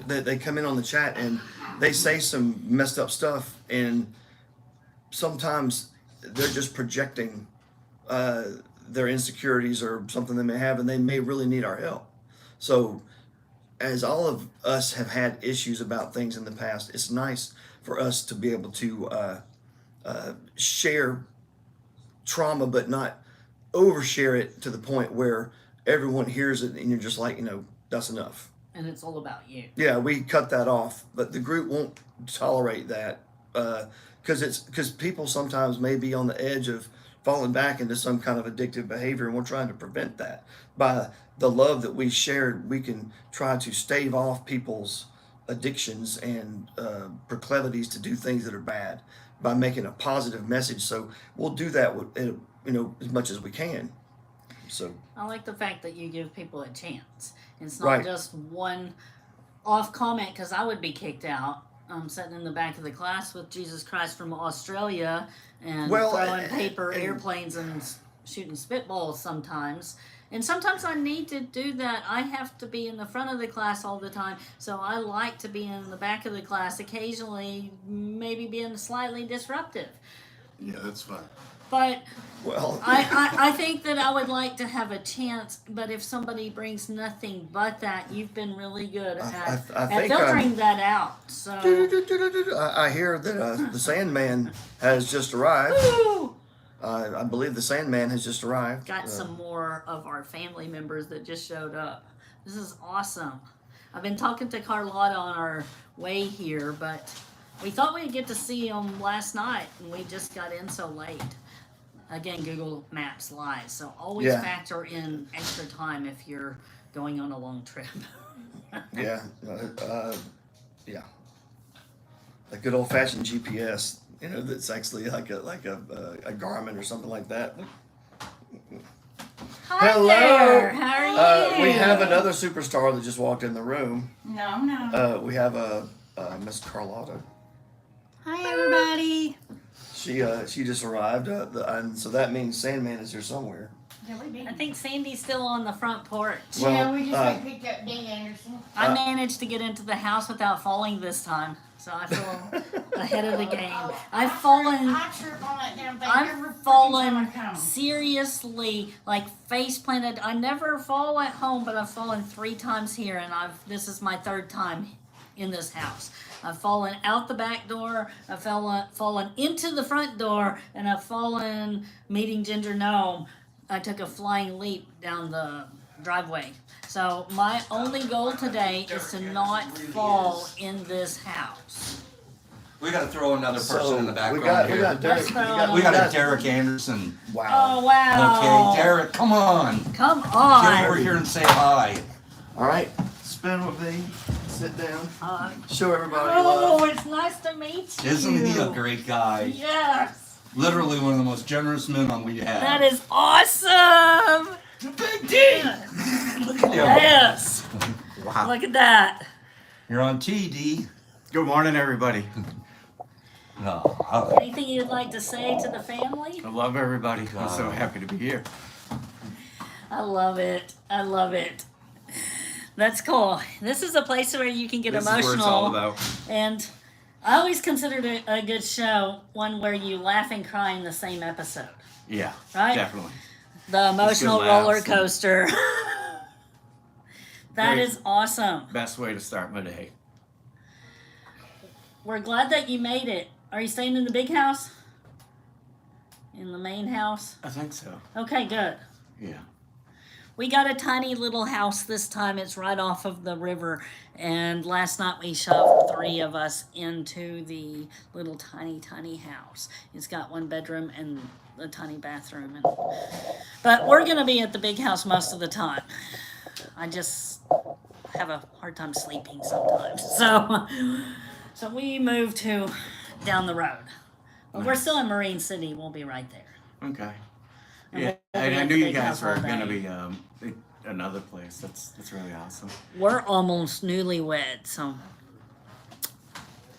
They come in on the chat and they say some messed up stuff, and sometimes they're just projecting their insecurities or something they may have, and they may really need our help. So, as all of us have had issues about things in the past, it's nice for us to be able to share trauma, but not overshare it to the point where everyone hears it and you're just like, that's enough. and it's all about you. Yeah, we cut that off, but the group won't tolerate that because people sometimes may be on the edge of falling back into some kind of addictive behavior, and we're trying to prevent that. By the love that we shared, we can try to stave off people's addictions and proclivities to do things that are bad by making a positive message. So we'll do that with, as much as we can. So I like the fact that you give people a chance. It's not Right. just one off comment, because I would be kicked out. I'm sitting in the back of the class with Jesus Christ from Australia and throwing paper airplanes and shooting spitballs sometimes. And sometimes I need to do that. I have to be in the front of the class all the time. So I like to be in the back of the class, occasionally maybe being slightly disruptive. Yeah, that's fun. But Well, I think that I would like to have a chance, but if somebody brings nothing but that, you've been really good at I think filtering that out. So, I hear that the Sandman has just arrived. woo! I believe the Sandman has just arrived. Got some more of our family members that just showed up. This is awesome. I've been talking to Carlotta on our way here, but we thought we'd get to see them last night, and we just got in so late. Again, Google Maps lies, so always Yeah. factor in extra time if you're going on a long trip. Yeah, yeah. A good old fashioned GPS. You know, that's actually like a Garmin or something like that. Hi Hello. there. How are you? We have another superstar that just walked in the room. No. We have Miss Carlotta. Hi, everybody. She just arrived, and so that means Sandman is here somewhere. I think Sandy's still on the front porch. Well, Yeah, we just got picked up Dane Anderson. I managed to get into the house without falling this time, so I feel ahead of the game. I've fallen. I trip on that damn thing every I've freaking time fallen I come. seriously, like face planted. I never fall at home, but I've fallen 3 times here, and this is my 3rd time in this house. I've fallen out the back door. I've fallen into the front door, and I've fallen meeting Ginger Gnome. I took a flying leap down the driveway. So my only goal today is to not fall in this house. We got to throw another person in the background we here. got Derek. Let's throw We got a Derek Anderson. Wow. Oh wow! Okay, Derek, come on. Come Get on! over here and say hi. All right, spin with me. Sit down. Uh, Show everybody oh, love. it's nice to meet you. Isn't he a great guy? Yes. Literally one of the most generous men we have. That is awesome! Big D. Look at him. Yes! Wow. Look at that. You're on TD. Good morning, everybody. Oh, Anything you'd like to say to the family? I love everybody. I'm so happy to be here. I love it. I love it. That's cool. This is a place where you can get This emotional. is what it's all about. And I always considered it a good show, one where you laugh and cry in the same episode. Yeah, Right? definitely. The emotional good laughs roller and- coaster. That Great. is awesome. Best way to start my day. We're glad that you made it. Are you staying in the big house? In the main house? I think so. Okay, good. Yeah. We got a tiny little house this time. It's right off of the river. And last night we shoved 3 of us into the little tiny house. It's got 1 bedroom and a tiny bathroom. But we're going to be at the big house most of the time. I just have a hard time sleeping sometimes. So we moved to down the road. But we're still in Marine City. We'll be right there. Okay. And Yeah, we'll be I at knew the you big guys house were all gonna day. be another place. That's really awesome. We're almost newlywed, so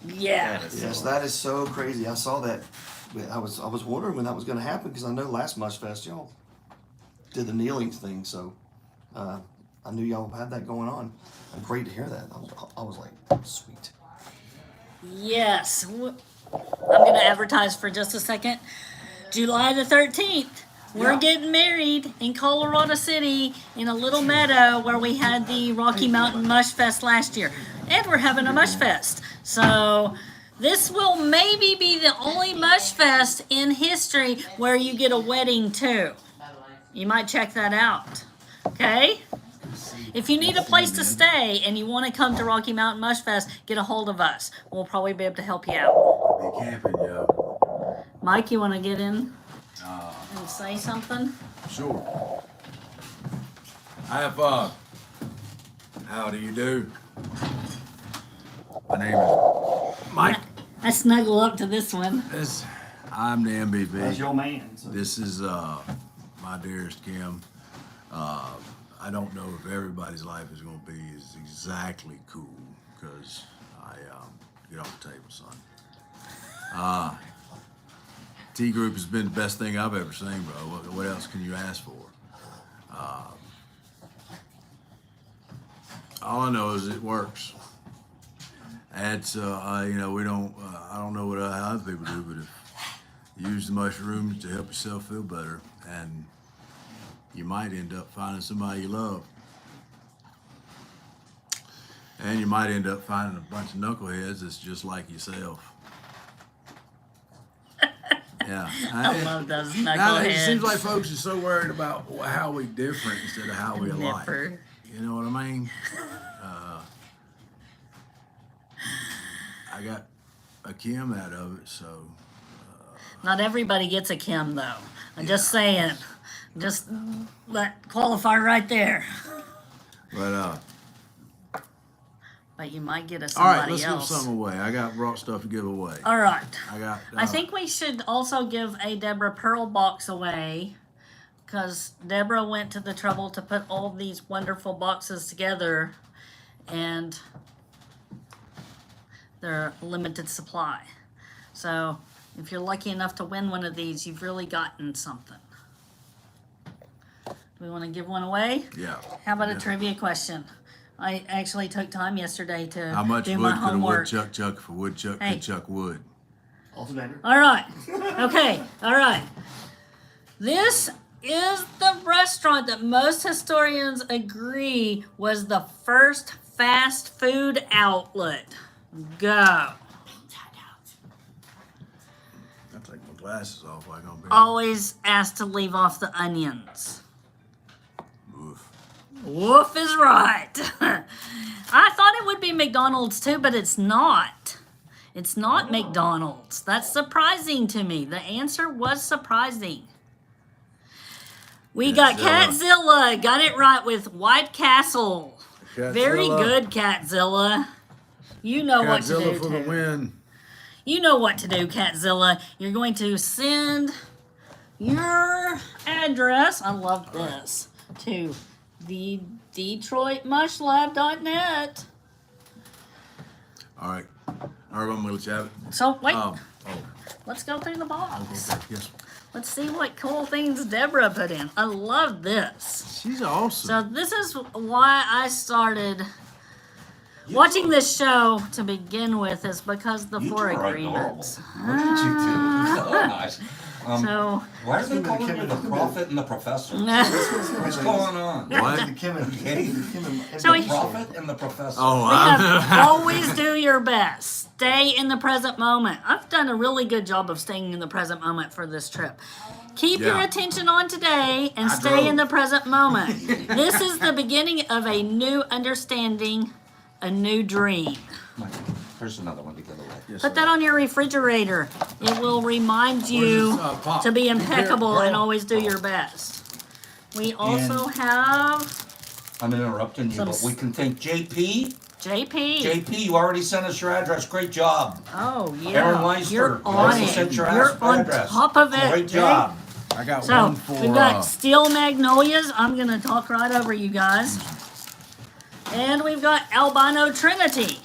yeah. That is Yes, so- that is so crazy. I saw that. I was wondering when that was going to happen because I know last Mush Fest y'all did the kneeling thing, so I knew y'all had that going on. Great to hear that. I was like, sweet. Yes. I'm going to advertise for just a second. July the 13th, we're Yeah. getting married in Colorado City in a little meadow where we had the Rocky Mountain Mush Fest last year. And we're having a Mush Fest. So this will maybe be the only Mush Fest in history where you get a wedding too. You might check that out. Okay? If you need a place to stay and you want to come to Rocky Mountain Mush Fest, get a hold of us. We'll probably be able to help you out. Be camping, yo. Mike, you want to get in and say something? Sure. Have how do you do? My name is Mike. I snuggle up to this one. I'm the MVP. That's your man. So. This is my dearest Kim. I don't know if everybody's life is going to be as exactly cool because I get off the table, son. T Group has been the best thing I've ever seen, bro. What else can you ask for? All I know is it works. It's we don't. I don't know what other people do, but if use the mushrooms to help yourself feel better, and you might end up finding somebody you love. And you might end up finding a bunch of knuckleheads that's just like yourself. Yeah. I love those Now, it seems knuckleheads. like folks are so worried about how we different instead of how we alike. Differ. You know what I mean? I got a Kim out of it, so Not everybody gets a Kim though. I'm just saying. Just that qualify right there. but But you might get a all right, somebody let's else. give something away. I got brought stuff to give away. All right. I got I think we should also give a Deborah Pearl box away because Deborah went to the trouble to put all these wonderful boxes together and they're limited supply. So if you're lucky enough to win one of these, you've really gotten something. Do we want to give one away? yeah. How about a Yeah. trivia question? I actually took time yesterday to How much do wood my could a homework. woodchuck chuck if a woodchuck Hey. could chuck wood? Alternator. All right. Okay. All right. This is the restaurant that most historians agree was the first fast food outlet. Go. I'll take my glasses off like I'm being. Always asked to leave off the onions. Oof. Woof is right. I thought it would be McDonald's too, but it's not. It's not McDonald's. That's surprising to me. The answer was surprising. We got Catzilla. Got it right with White Castle. Very Catzilla. good, Catzilla. You know what to Godzilla do, for the too. win. You know what to do, Catzilla. You're going to send your address, I love this, to the DetroitMushLab.net. All right. All right, I'm gonna let you have it. So, wait, let's go through the box. Okay. Yes. Let's see what cool things Deborah put in. I love this. She's awesome. So, this is why I started watching this show to begin with, is because the four agreements. What did you do? Oh, nice. So, Why are they calling you the prophet and the professor? What's going on? What? The Kim and So The he- prophet and the professor. Oh, we have always do your best. Stay in the present moment. I've done a really good job of staying in the present moment for this trip. Keep your Yeah. attention on today and I stay drove. in the present moment. This is the beginning of a new understanding, a new dream. Here's another one to give away. Yes, Put sir. that on your refrigerator. It will remind you Where's this, Pop? to be impeccable Here, and girl. always do your best. We also have I'm interrupting you, Some but we can thank JP. JP. JP, you already sent us your address. Great job. Oh Aaron yeah, Leister, you're you on also it. sent your You're on address. top of it. Great Jake. job. I got So one for. we've got steel magnolias. I'm gonna talk right over you guys. And we've got albino trinity.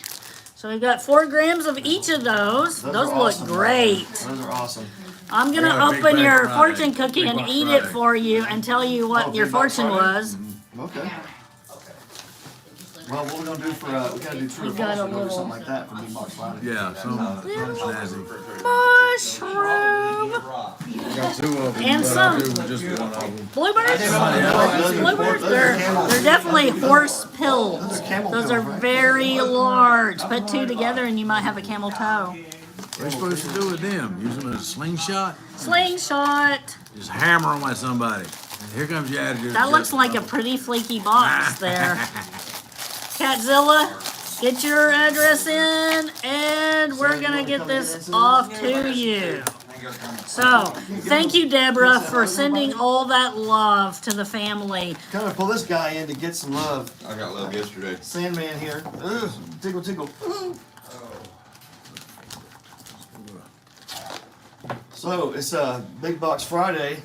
So we've got 4 grams of each of those. Those are look awesome. great. Those are awesome. I'm gonna Yeah, Big open Bag your Friday. fortune cookie Big and Buck eat it Friday. for you and tell you what Oh, your Big Buck fortune Friday? was. Okay. Well, what we're gonna do for we gotta do true or We've got false. a We're gonna do little- something like that for Big Box Friday. Yeah, some snazzy. Mushroom. Got 2 of them. And but some. I'll do just one of them. Bluebirds? Bluebirds? They're definitely horse pills. Those are camel Those pills, are right? very large. Put 2 together and you might have a camel toe. What are you supposed to do with them? Use them as a slingshot? Slingshot. Just hammer them at somebody. And here comes your attitude. That looks like a pretty fleeky box there. Catzilla, get your address in and we're gonna get this off to you. So, thank you, Deborah, for sending all that love to the family. Kind of pull this guy in to get some love. I got love yesterday. Sandman here. Ugh, tickle, tickle. Ooh. So it's Big Box Friday.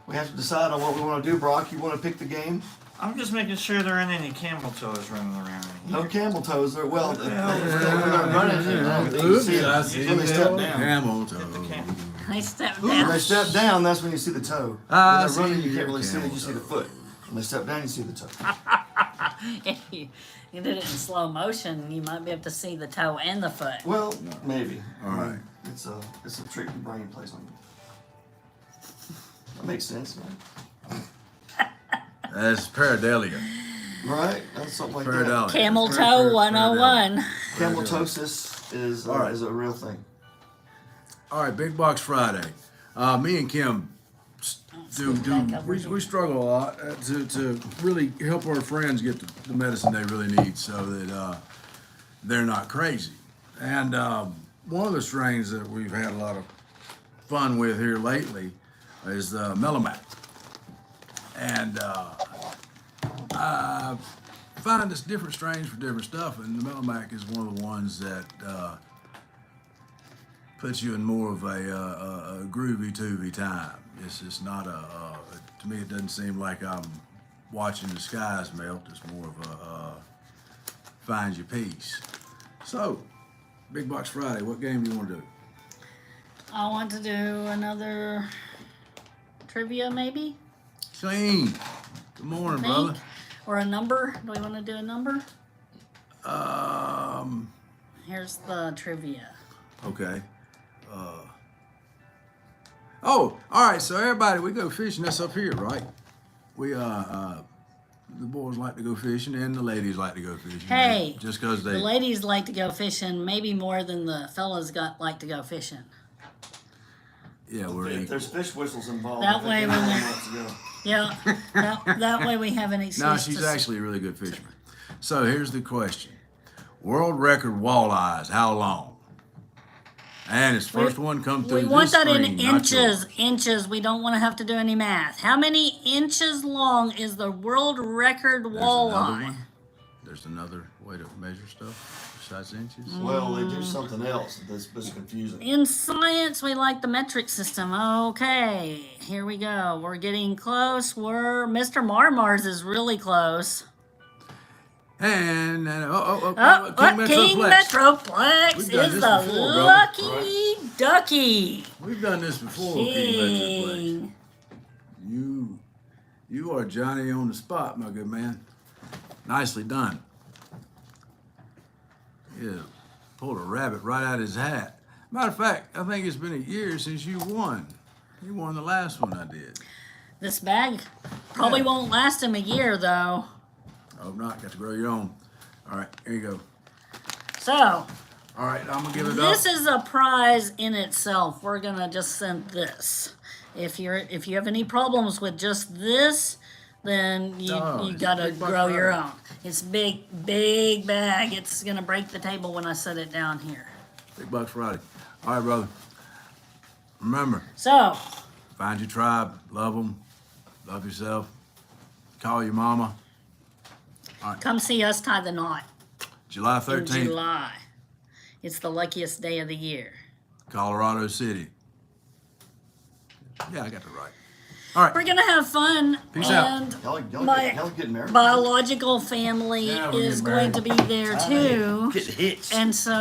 We have to decide on what we want to do. Brock, you want to pick the game? I'm just making sure there aren't any camel toes running around. No camel toes. They're well. They're not running. You see it. I see When they step down. camel toe. They stepped When down. they step down, that's when you see the toe. I When they're running, see you can't really see it. camel You see the toe. foot. When they step down, you see the toe. If you did it in slow motion, you might be able to see the toe and the foot. Well, maybe. All right. It's a trick the brain plays on you. That makes sense, man. That's pareidolia. Right? That's something like that. Pareidolia. Camel toe 101. Cameltosis is All right. is a real thing. All right, Big Box Friday. Me and Kim we struggle a lot to really help our friends get the medicine they really need so that they're not crazy. And one of the strains that we've had a lot of fun with here lately is the Melomac. And I find it's different strains for different stuff, and the Melomac is one of the ones that puts you in more of a groovy tuvy time. It's just not to me it doesn't seem like I'm watching the skies melt. It's more of a find your peace. So, Big Box Friday, what game do you want to do? I want to do another trivia, maybe. Clean. Good morning, brother. Or a number. Do we want to do a number? Um, Here's the trivia. okay. Oh, all right. So everybody, we go fishing. That's up here, right? We the boys like to go fishing, and the ladies like to go fishing. Hey, just because the ladies like to go fishing, maybe more than the fellas like to go fishing. Yeah, we're If equal. there's fish whistles involved, That I think way everyone when wants to go. Yeah, that way we have an excuse. No, she's actually a really good fisherman. So here's the question: world record walleyes, how long? And his first one come through. We want this that in screen, not inches. yours. Inches. We don't want to have to do any math. How many inches long is the world record There's another walleye? one. There's another way to measure stuff besides inches. Well, they do something else that's confusing. In science, we like the metric system. Okay, here we go. We're getting close. Mr. Marmars is really close. And King Metroplex We've done is this the before, brother. lucky ducky. We've done this before, King Metroplex. King. You are Johnny on the spot, my good man. Nicely done. Yeah, pulled a rabbit right out of his hat. Matter of fact, I think it's been a year since you won. You won the last one I did. This bag probably Yeah. won't last him a year, though. Hope not. Got to grow your own. All right, here you go. So, All right, I'm gonna give it up. this is a prize in itself. We're gonna just send this. If you have any problems with just this, then you it's gotta Big Box grow your Friday. own. It's big bag. It's gonna break the table when I set it down here. Big Bucks Friday. All right, brother. Remember, So, find your tribe, love them, love yourself, call your mama. come see us tie the knot July in 13th, July. It's the luckiest day of the year. Colorado City. Yeah, I got that right. All right. We're gonna have fun, Peace out. and Y'all getting married? biological family Yeah, we're is getting going to be there too. Get hits. And so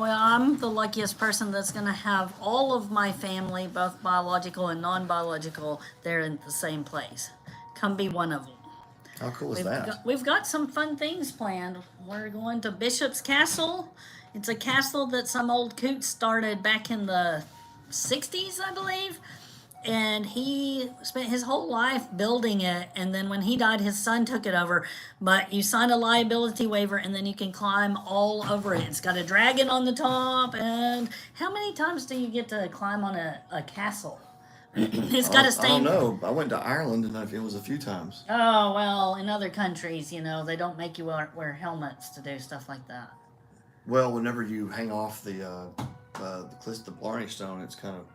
I'm the luckiest person that's going to have all of my family, both biological and non-biological, there in the same place. Come be one of them. How cool is We've that? we've got some fun things planned. We're going to Bishop's Castle. It's a castle that some old coot started back in the 60s, I believe. And he spent his whole life building it, and then when he died, his son took it over. But you sign a liability waiver, and then you can climb all over it. It's got a dragon on the top, and how many times do you get to climb on a castle? It's got a I stain. don't know. I went to Ireland and it was a few times. Oh, well, in other countries, they don't make you wear helmets to do stuff like that. Well, whenever you hang off the Blarney Stone, it's kind of,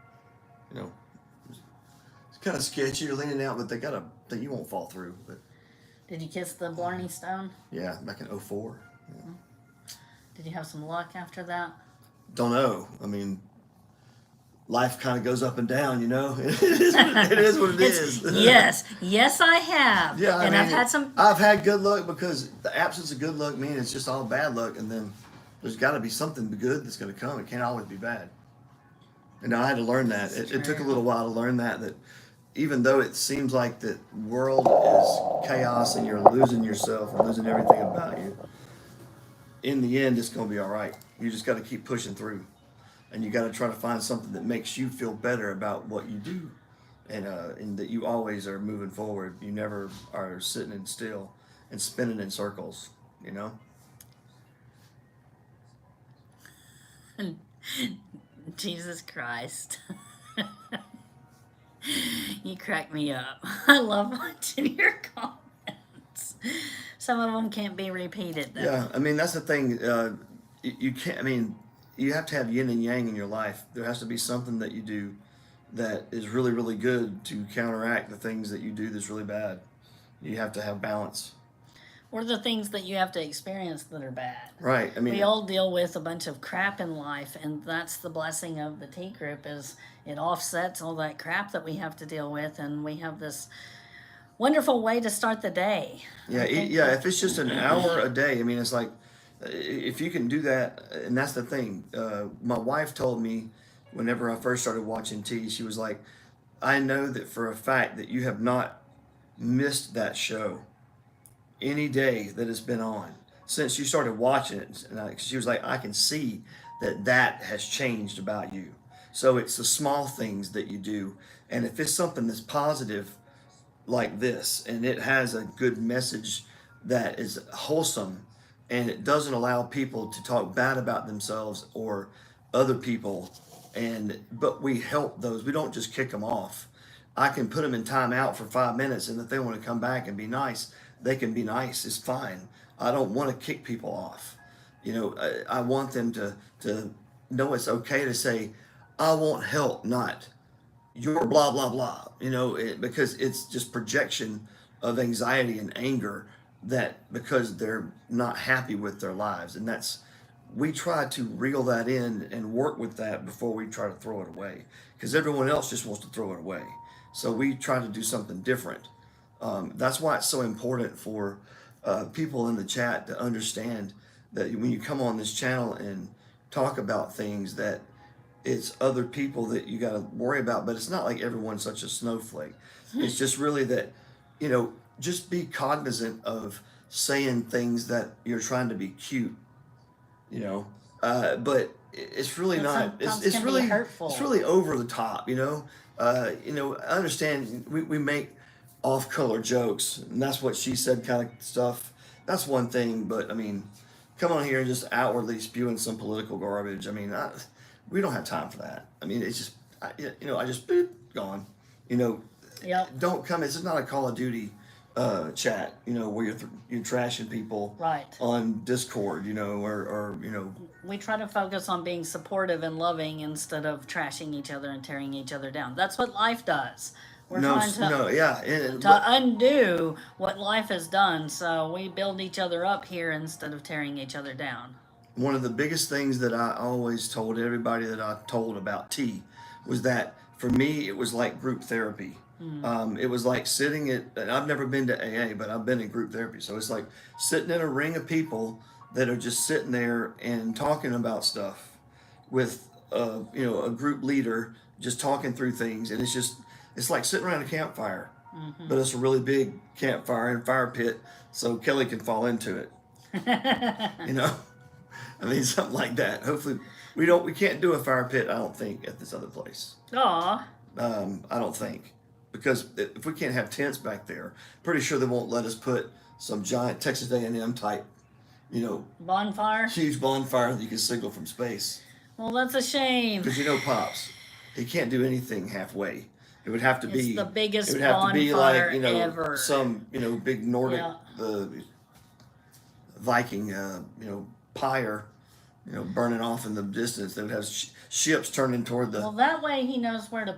it's kind of sketchy. You're leaning out, but you won't fall through. But Did you kiss the Blarney Stone? yeah, back in '04. Yeah. Did you have some luck after that? Don't know. I mean, life kind of goes up and down, It is what it is. Yes, I have. Yeah, and I've had some. I've had good luck because the absence of good luck means it's just all bad luck, and then there's got to be something good that's going to come. It can't always be bad. And I had to learn that. It took a little while to learn that even though it seems like the world is chaos and you're losing yourself and losing everything about you, in the end, it's going to be all right. You just got to keep pushing through. and you got to try to find something that makes you feel better about what you do, and that you always are moving forward. You never are sitting in still and spinning in circles. You know. Jesus Christ. You crack me up. I love watching your comments. Some of them can't be repeated, though. Yeah, I mean that's the thing. You can't. I mean, you have to have yin and yang in your life. There has to be something that you do that is really, really good to counteract the things that you do that's really bad. You have to have balance. Or the things that you have to experience that are bad. Right. I mean, We all deal with a bunch of crap in life, and that's the blessing of the T group is it offsets all that crap that we have to deal with, and we have this wonderful way to start the day. yeah, yeah. If it's just an hour a day, I mean, it's like if you can do that, and that's the thing. My wife told me whenever I first started watching T, she was like, "I know that for a fact that you have not missed that show any day that it's been on since you started watching it." And she was like, "I can see that has changed about you." So it's the small things that you do, and if it's something that's positive like this, and it has a good message that is wholesome, and it doesn't allow people to talk bad about themselves or other people, but we help those. We don't just kick them off. I can put them in timeout for 5 minutes, and if they want to come back and be nice, they can be nice. It's fine. I don't want to kick people off. You know, I want them to know it's okay to say, "I want help," not "you're blah blah blah." You know, because it's just projection of anxiety and anger that because they're not happy with their lives, and we try to reel that in and work with that before we try to throw it away, because everyone else just wants to throw it away. So we try to do something different. That's why it's so important for people in the chat to understand that when you come on this channel and talk about things, that it's other people that you got to worry about, but it's not like everyone's such a snowflake. It's just really that, you know, just be cognizant of saying things that you're trying to be cute, you know, but it's really not. Sometimes It's can be really hurtful. It's really over the top, you know. I understand we make off-color jokes, and that's what she said kind of stuff. That's one thing, but I mean, come on here and just outwardly spewing some political garbage. I mean, we don't have time for that. I mean, it's just, I just boop, gone. You know, Yep. don't come. It's not a Call of Duty chat. You know, where you're trashing people Right. on Discord. You know, or you know. We try to focus on being supportive and loving instead of trashing each other and tearing each other down. That's what life does. We're trying to yeah. to undo what life has done, so we build each other up here instead of tearing each other down. One of the biggest things that I always told everybody that I told about tea was that for me it was like group therapy. It was like sitting and I've never been to AA, but I've been in group therapy. So it's like sitting in a ring of people that are just sitting there and talking about stuff with a group leader just talking through things, and it's like sitting around a campfire, but it's a really big campfire and fire pit, so Kelly can fall into it. You know. I mean, something like that. Hopefully, we can't do a fire pit. I don't think at this other place. Aw. I don't think, because if we can't have tents back there, pretty sure they won't let us put some giant Texas A&M type, Bonfire? huge bonfire that you can signal from space. Well, that's a shame. Because Pops, he can't do anything halfway. It would have to be It's the biggest it would have to be bonfire like ever. some big Nordic Yeah. the Viking pyre burning off in the distance. They would have ships turning toward the Well, that way he knows where to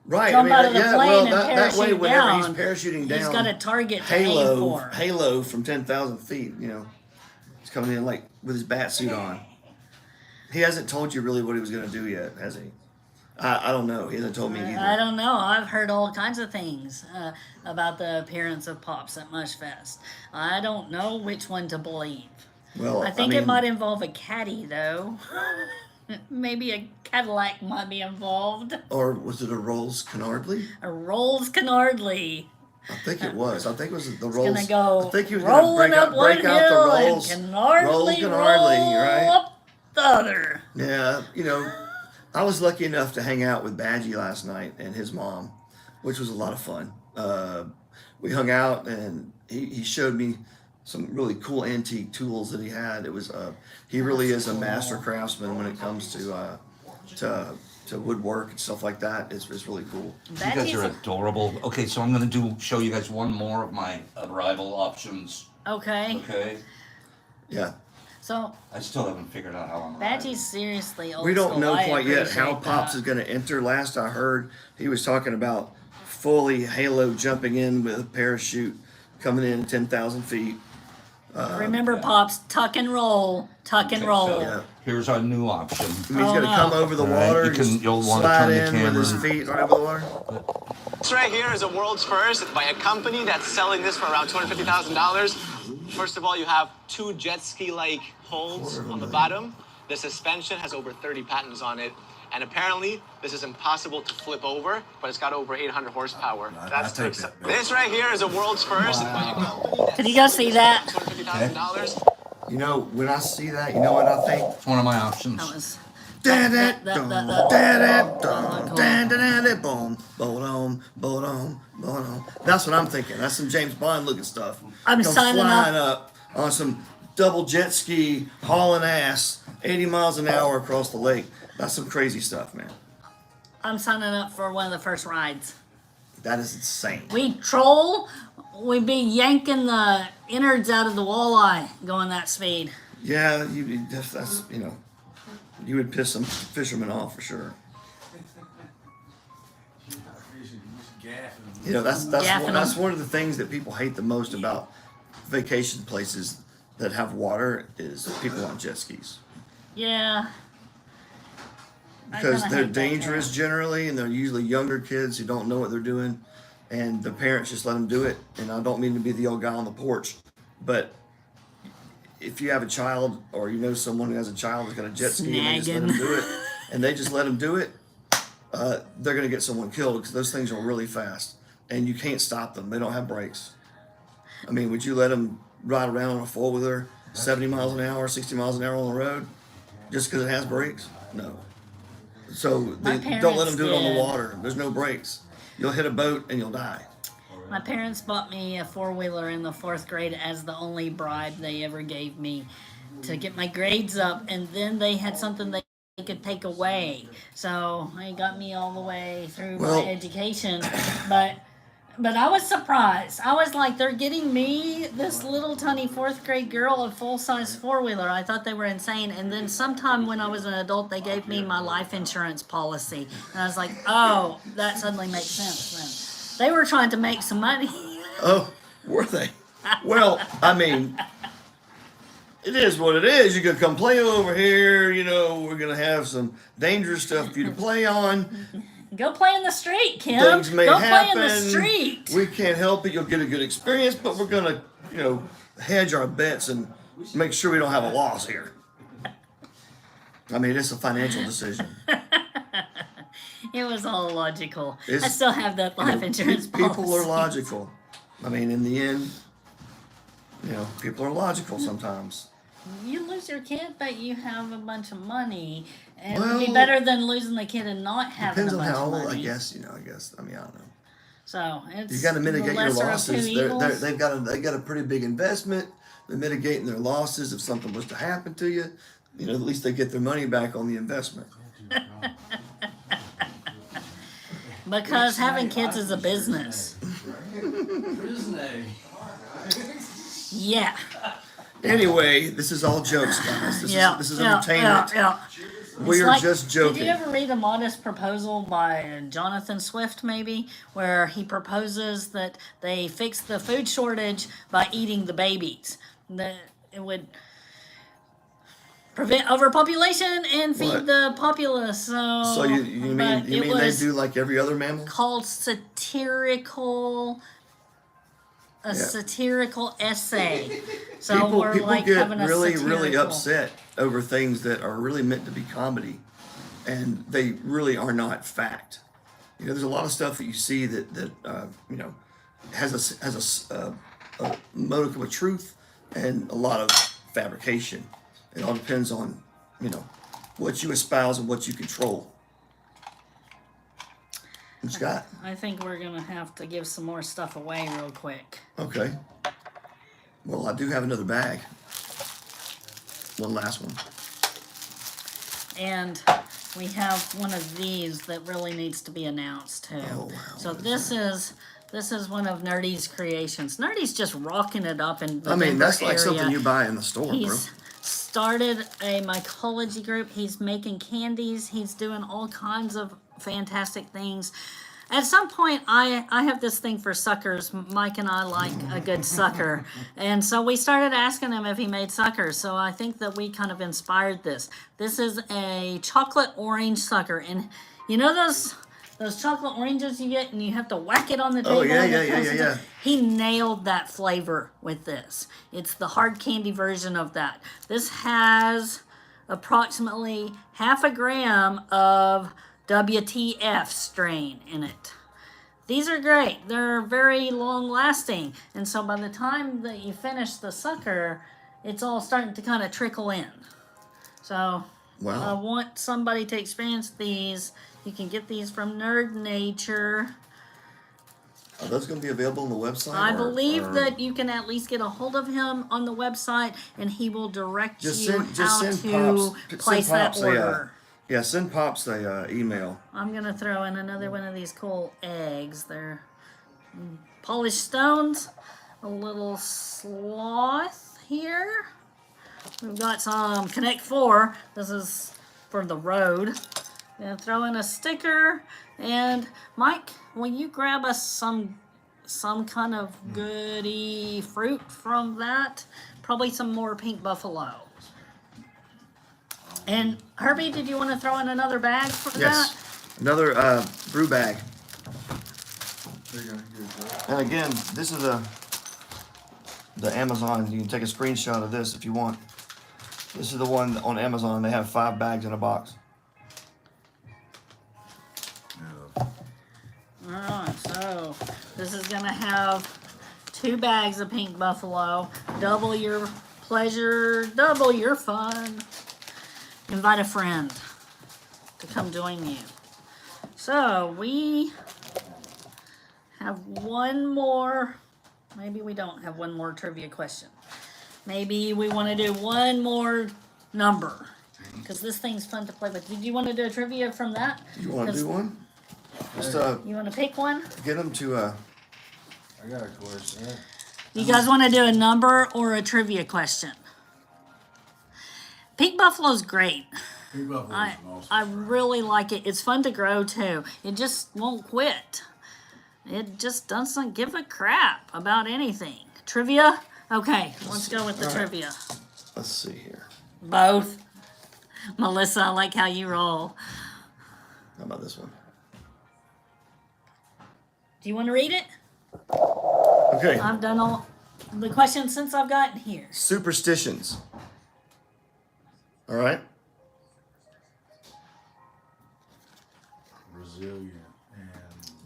right. jump out of the plane and that way, parachute whenever down. he's parachuting down, He's got a target to aim for. Halo from 10,000 feet. He's coming in like with his bat suit on. He hasn't told you really what he was going to do yet, has he? I don't know. He hasn't told me either. I don't know. I've heard all kinds of things about the appearance of Pops at Mushfest. I don't know which one to believe. Well, I think mean, it might involve a caddy, though. Maybe a Cadillac might be involved. Or was it a Rolls Canardly? A Rolls Canardly. I think it was. I think it was the Rolls. Gonna go I think he was going to rolling up one break out hill the Rolls. and Canardly Rolls Canardly, roll right? up the other. Yeah, I was lucky enough to hang out with Badgie last night and his mom, which was a lot of fun. We hung out and he showed me some really cool antique tools that he had. It was he really is a master craftsman when it comes to woodwork and stuff like that. It's really cool. You guys are adorable. Okay, so I'm gonna show you guys one more of my arrival options. Okay. Okay. Yeah. So I still haven't figured out how I'm. Badgie's seriously old We don't school. know I quite yet how appreciate Pops that. is going to enter. Last I heard, he was talking about fully Halo jumping in with a parachute coming in 10,000 feet. Remember, Pops, tuck and roll, tuck and roll. So Yeah. here's our new option. He's going to no. come over the All right, water, you can- just you'll wanna slide turn the in with his camera. feet right over the water. This right here is a world's first by a company that's selling this for around $250,000. First of all, you have two jet ski-like holes on the bottom. The suspension has over 30 patents on it. And apparently, this is impossible to flip over, but it's got over 800 horsepower. I take that. This right here is a world's first by a company that's Did you guys see that? $250,000. When I see that, you know what I think? It's one of my options. That was. That's what I'm thinking. That's some James Bond looking stuff. I'm Come signing flying up on some double jet ski, hauling ass, 80 miles an hour across the lake. That's some crazy stuff, man. I'm signing up for one of the first rides. That is insane. We'd be yanking the innards out of the walleye going that speed. Yeah, that's you would piss some fishermen off for sure. That's one of the things that people hate the most about vacation places that have water is people on jet skis Yeah. because kinda they're hate that dangerous too. generally, and they're usually younger kids who don't know what they're doing, and the parents just let them do it. And I don't mean to be the old guy on the porch, but if you have a child or you know someone who has a child who's got a jet ski and they just let them Snagging. do it, and they just let them do it, they're going to get someone killed because those things are really fast and you can't stop them. They don't have brakes. I mean, would you let them ride around on a four-wheeler 70 miles an hour, 60 miles an hour on the road just because it has brakes? No. So My don't let them do it on the parents water. There's no brakes. You'll hit a boat and you'll die. My parents bought me a four-wheeler in the 4th grade as the only bribe they ever gave me to get my grades up, and then they had something they could take away. So they got me all the way through Well- my education, but I was surprised. I was like, they're getting me, this little tiny 4th grade girl, a full-size four-wheeler. I thought they were insane. And then sometime when I was an adult, they gave me my life insurance policy. And I was like, oh, that suddenly makes sense then. They were trying to make some money. Oh, were they? Well, I mean, it is what it is. You can come play over here. We're going to have some dangerous stuff for you to play on. Go play in the street, Kim. Things may Go happen. play in the street. We can't help it. You'll get a good experience, but we're going to, hedge our bets and make sure we don't have a loss here. I mean, it's a financial decision. It was all logical. I It's- still have that life insurance policy. People are logical. I mean, in the end, people are logical sometimes. You lose your kid, but you have a bunch of money. And it would be Well, better than losing the kid and not having Depends a on bunch how of old, money. I guess, I mean, I don't know. So it's You got to mitigate the your lesser of losses. two They evils. got a pretty big investment. They're mitigating their losses if something was to happen to you. At least they get their money back on the investment. Because having kids is a business. Yeah. Anyway, this is all jokes, guys. This is entertainment. Yeah. We It's are like- just joking. Did you ever read A Modest Proposal by Jonathan Swift, maybe? Where he proposes that they fix the food shortage by eating the babies. That it would prevent overpopulation and feed What? the populace. So you mean but you it mean they was do like every other mammal? called satirical. A Yeah. satirical essay. So People we're like get having a really satirical. upset over things that are really meant to be comedy, and they really are not fact. There's a lot of stuff that you see that has a modicum of truth and a lot of fabrication. It all depends on you know, what you espouse and what you control. What you got? I think we're gonna have to give some more stuff away real quick. Okay. Well, I do have another bag. One last one. And we have one of these that really needs to be announced too. Oh, wow. So this is one of Nerdy's creations. Nerdy's just rocking it up in the I mean, Denver that's like area. something you buy in the store, bro. He's started a mycology group. He's making candies. He's doing all kinds of fantastic things. At some point, I have this thing for suckers. Mike and I like a good sucker. And so we started asking him if he made suckers. So I think that we kind of inspired this. This is a chocolate orange sucker. And you know those chocolate oranges you get and you have to whack it on the table? Oh, yeah, and yeah, it yeah, comes yeah, into- yeah. He nailed that flavor with this. It's the hard candy version of that. This has approximately half a gram of WTF strain in it. These are great. They're very long lasting. And so by the time that you finish the sucker, it's all starting to kind of trickle in. So Wow. I want somebody to experience these. You can get these from Nerd Nature. Are those going to be available on the website? I believe or- that you can at least get a hold of him on the website and he will direct Just you send how Pops. to place send that Pops order. yeah, send Pops a email. I'm gonna throw in another one of these cool eggs. They're polished stones. A little sloth here. We've got some Connect 4. This is for the road. Gonna throw in a sticker. And Mike, will you grab us some kind of goody fruit from that? Probably some more pink buffalo. And Herby, did you want to throw in another bag for Yes. that? Another brew bag. And again, this is the Amazon. You can take a screenshot of this if you want. This is the one on Amazon. They have 5 bags in a box. Alright, so this is gonna have 2 bags of pink buffalo. Double your pleasure, double your fun. Invite a friend to come join you. So we have one more, maybe we don't have one more trivia question. Maybe we want to do one more number because this thing's fun to play with. Did you want to do a trivia from that? You want to 'Cause do one? Just You want to pick one? get them to. I got a question. You guys want to do a number or a trivia question? Pink buffalo's great. Pink Buffalo's I awesome. really like it. It's fun to grow too. It just won't quit. It just doesn't give a crap about anything. Trivia? Okay, let's go with the All right. trivia. Let's see here. Both. Melissa, I like how you roll. How about this one? Do you want to read it? Okay. I've done all the questions since I've gotten here. Superstitions. All right. Resilient and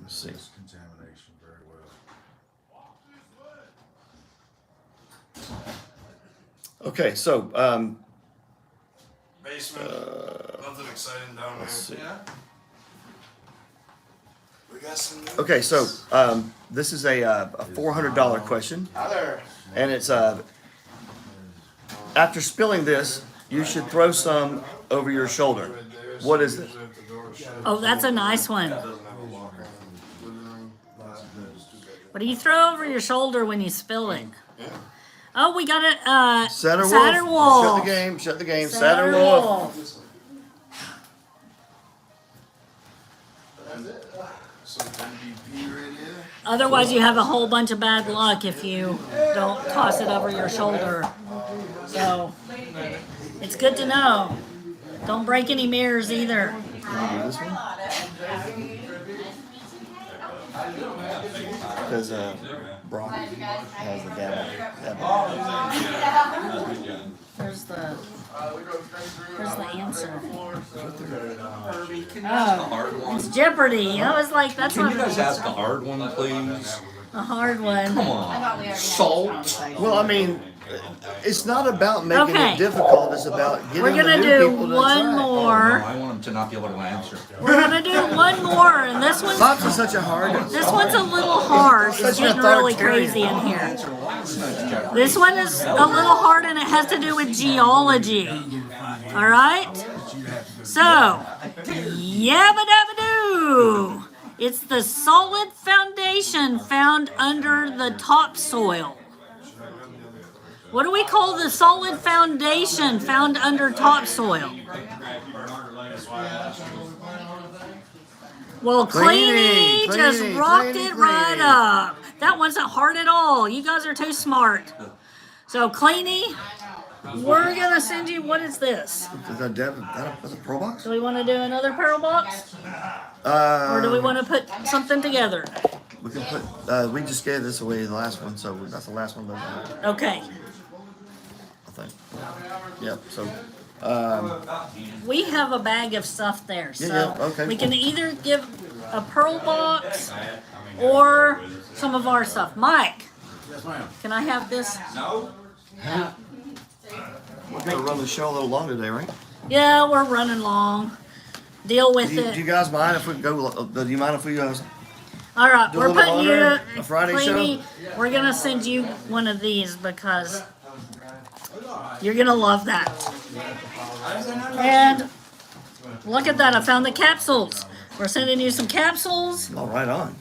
Let's see. resist contamination very well. Okay. So Basement. Nothing exciting down there. see. Yeah. We got some. okay. So this is a $400 question, Hi there. and it's after spilling this, you should throw some over your shoulder. What is it? Oh, that's a nice one. What do you throw over your shoulder when you spill it? Oh, we got it. Saturn Saturn Wolf. Wolf. Shut the game. Shut the game. Saturn Wolf. Some MVP right here. Otherwise, you have a whole bunch of bad luck if you don't toss it over your shoulder. So, it's good to know. Don't break any mirrors either. This one? Because Brock has the gavel. Here's the answer. Oh, it's Jeopardy. I was like, that's Can not you guys ask a hard one, please? a hard one. Come on. Salt. Well, I mean, It's not about making Okay. it difficult. It's about getting We're the gonna new do people to one try. more. I want him to not be able to answer. We're gonna do one more, and this one's Pops is such a hard. this one's a little hard. It's Such an getting really authoritarian. crazy in here. This one is a little hard, and it has to do with geology. All right. So, yabba dabba doo. It's the solid foundation found under the topsoil. What do we call the solid foundation found under topsoil? Well, Cleany just rocked it right up. That wasn't hard at all. You guys are too smart. So, Cleany, we're gonna send you. What is this? Is that that's a Pro Box? Do we want to do another Pearl box, or do we want to put something together? We can put. We just gave this away the last one, so that's the last one. Okay. I think. Yep. So. We have a bag of stuff there, so Yeah, okay. we can either give a Pearl box or some of our stuff. Mike, Yes, ma'am. can I have this? We're gonna run the show a little long today, right? Yeah, we're running long. Deal with Do it. you guys mind if we go? Do you mind if we? All right, do a we're little putting you. longer? A Friday Cleany, show? we're gonna send you one of these because you're gonna love that. And look at that! I found the capsules. We're sending you some capsules, Oh, right on.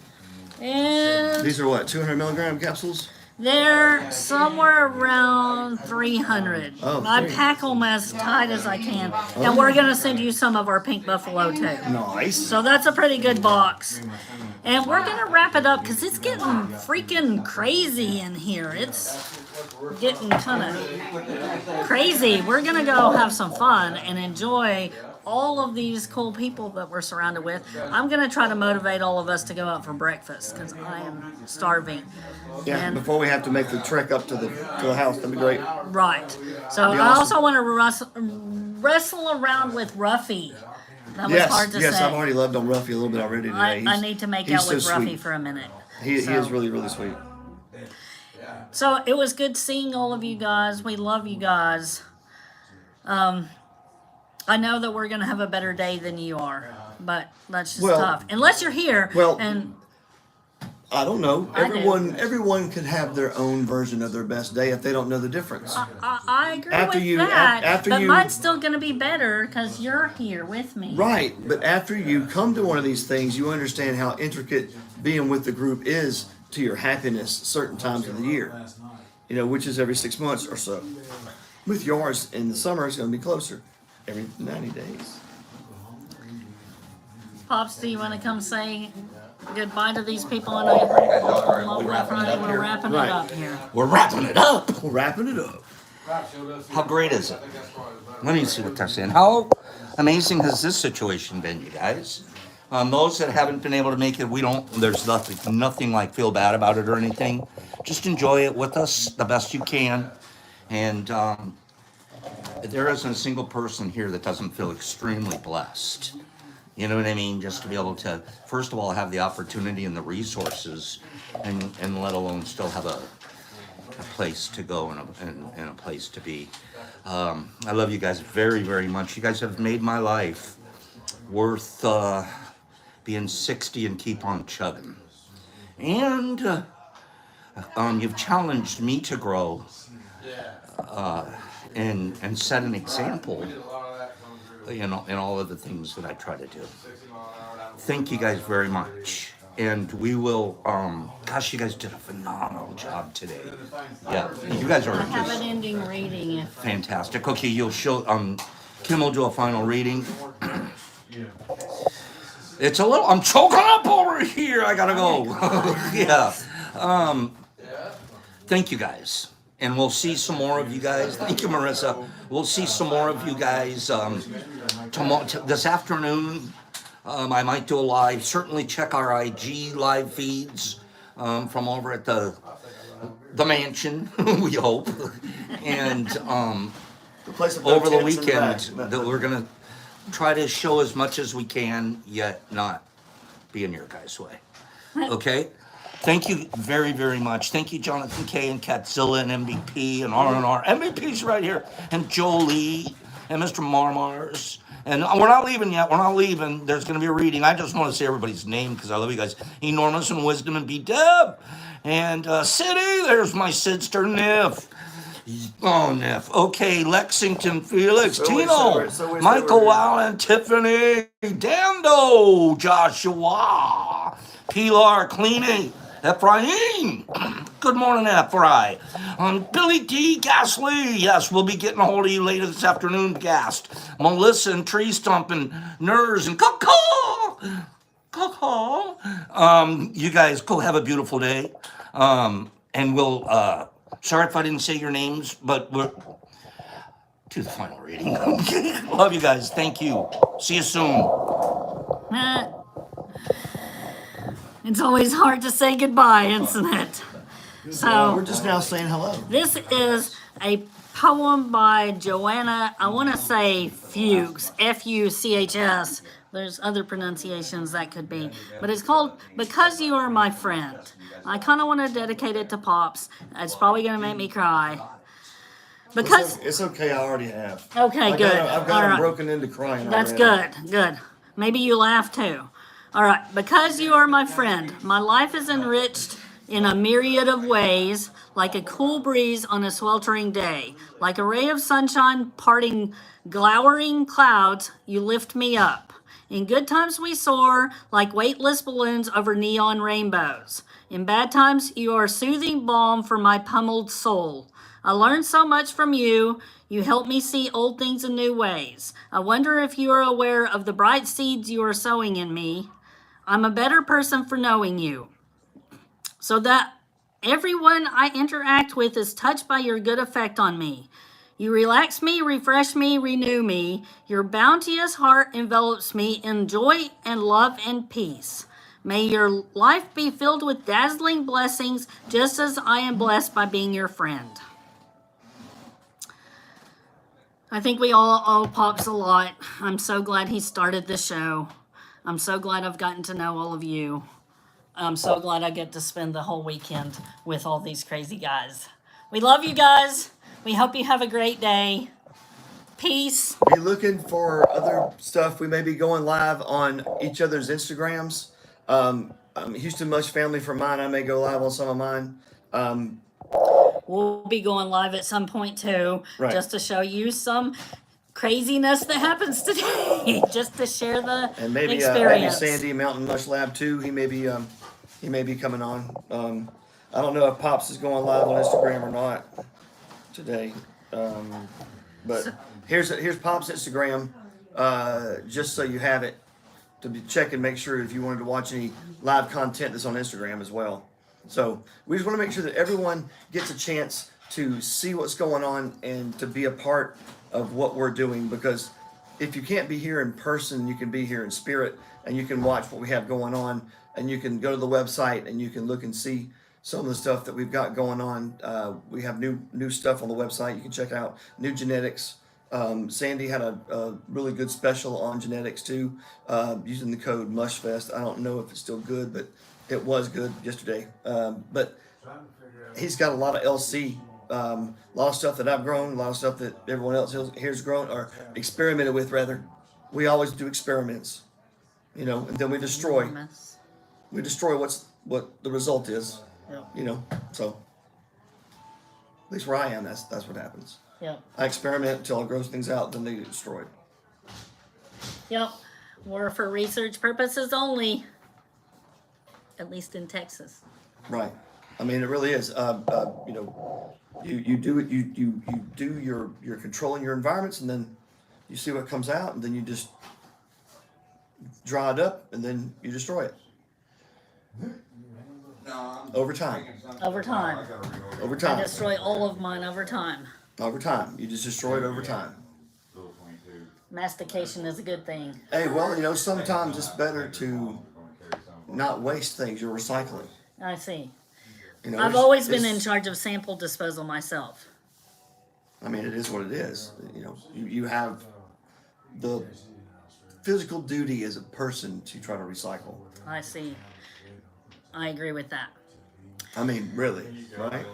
and These are what? 200 milligram capsules? they're somewhere around 300. Oh, I three. pack them as tight as I can, and we're gonna send you some of our pink buffalo too. Nice. So that's a pretty good box. And we're gonna wrap it up because it's getting freaking crazy in here. It's getting kind of crazy. We're gonna go have some fun and enjoy all of these cool people that we're surrounded with. I'm gonna try to motivate all of us to go out for breakfast because I am starving. Yeah. And- Before we have to make the trek up to the house, that'd be great. Right. So Be I awesome. also want to wrestle around with Ruffy. That was hard to yes. say. I've already loved on Ruffy a little bit already today. I He's- need to make he's out with so Ruffy sweet. for a minute. He So- is really, really sweet. So it was good seeing all of you guys. We love you guys. I know that we're gonna have a better day than you are, but that's just Well- tough. Unless you're here, Well- and I don't know. I do. Everyone can have their own version of their best day if they don't know the difference. I agree After with you- that. after but you- mine's still gonna be better because you're here with me. Right, but after you come to one of these things, you understand how intricate being with the group is to your happiness certain times of the year. You know, which is every 6 months or so. With yours in the summer, it's going to be closer, every 90 days. Pops, do you want to come say goodbye to these people? And we're wrapping it Right. up here. We're wrapping it up. We're wrapping it up. How great is it? Let me see what they're saying. How amazing has this situation been, you guys? Those that haven't been able to make it, there's nothing like feel bad about it or anything. Just enjoy it with us the best you can. And there isn't a single person here that doesn't feel extremely blessed. You know what I mean? Just to be able to, first of all, have the opportunity and the resources, and let alone still have a place to go and a place to be. I love you guys very, very much. You guys have made my life worth being 60 and keep on chugging. And you've challenged me to grow and set an example, you know, in all of the things that I try to do. Thank you guys very much. And we will, gosh, you guys did a phenomenal job today. Yeah, you guys are I have just an ending reading. If fantastic. Okay, you'll show, Kim will do a final reading. It's a little, I'm choking up over here. I gotta go. Yeah. Thank you guys. And we'll see some more of you guys. Thank you, Marissa. We'll see some more of you guys tomorrow, this afternoon. I might do a live. Certainly check our IG live feeds from over at the mansion, we hope. And The place of over the tents in weekend, back. that we're gonna try to show as much as we can, yet not be in your guys' way. Okay? Thank you very, very much. Thank you, Jonathan K. and Catzilla and MVP and R&R. MVP's right here. And Jolie and Mr. Marmars. And we're not leaving yet. We're not leaving. There's going to be a reading. I just want to say everybody's name because I love you guys. Enormous and Wisdom and B-Deb. And City, there's my sister, Niff. Oh, Niff. Okay, Lexington, Felix, Tino, Michael Allen, Tiffany, Dando, Joshua, Pilar, Cleaning, Ephraim. Good morning, Ephraim. Billy D. Gasly. Yes, we'll be getting a hold of you later this afternoon, Gast. Melissa and Tree Stomping, Nurs and Coco. You guys go have a beautiful day. And we'll, sorry if I didn't say your names, but we'll do the final reading. Love you guys. Thank you. See you soon. It's always hard to say goodbye, isn't it? So We're just now saying hello. this is a poem by Joanna, I want to say Fuchs, Fuchs. There's other pronunciations that could be, but it's called Because You Are My Friend. I kind of want to dedicate it to Pops. It's probably going to make me cry. Because, It's okay. I already have. okay, good. I've got All him right. broken into crying. That's already. good. Maybe you laugh too. All right, because you are my friend, my life is enriched in a myriad of ways, like a cool breeze on a sweltering day, like a ray of sunshine parting glowering clouds, you lift me up. In good times we soar like weightless balloons over neon rainbows. In bad times you are soothing balm for my pummeled soul. I learned so much from you. You help me see old things in new ways. I wonder if you are aware of the bright seeds you are sowing in me. I'm a better person for knowing you. So that everyone I interact with is touched by your good effect on me. You relax me, refresh me, renew me. Your bounteous heart envelops me in joy and love and peace. May your life be filled with dazzling blessings, just as I am blessed by being your friend. I think we all owe Pops a lot. I'm so glad he started the show. I'm so glad I've gotten to know all of you. I'm so glad I get to spend the whole weekend with all these crazy guys. We love you guys. We hope you have a great day. Peace. Be looking for other stuff. We may be going live on each other's Instagrams. Houston Mush Family for mine. I may go live on some of mine. We'll be going live at some point too, Right. just to show you some craziness that happens today, just to share the And maybe experience. Sandy Mountain Mush Lab too. He may be coming on. I don't know if Pops is going live on Instagram or not today. But here's Pop's Instagram, just so you have it to check and make sure if you wanted to watch any live content that's on Instagram as well. So we just want to make sure that everyone gets a chance to see what's going on and to be a part of what we're doing, because if you can't be here in person, you can be here in spirit and you can watch what we have going on, and you can go to the website and you can look and see some of the stuff that we've got going on. We have new stuff on the website. You can check out new genetics. Sandy had a really good special on genetics too, using the code MushFest. I don't know if it's still good, but it was good yesterday. But he's got a lot of LC, a lot of stuff that I've grown, a lot of stuff that everyone else here's grown or experimented with rather. We always do experiments, and then we destroy. We destroy what the result is. Yep. So at least where I am, that's what happens. Yep. I experiment until I grow things out, then they get destroyed. Yep. We're for research purposes only, at least in Texas. Right. I mean, it really is. You do it. You do you're controlling your environments, and then you see what comes out, and then you just dry it up, and then you destroy it. Over time. Over time. Over I time. destroy all of mine over time. Over time. You just destroy it over time. Mastication is a good thing. Hey, well, sometimes it's better to not waste things. You're recycling. I see. I've I've always been in charge of sample disposal myself. I mean, it is what it is. You have the physical duty as a person to try to recycle. I see. I agree with that. I mean, really, right?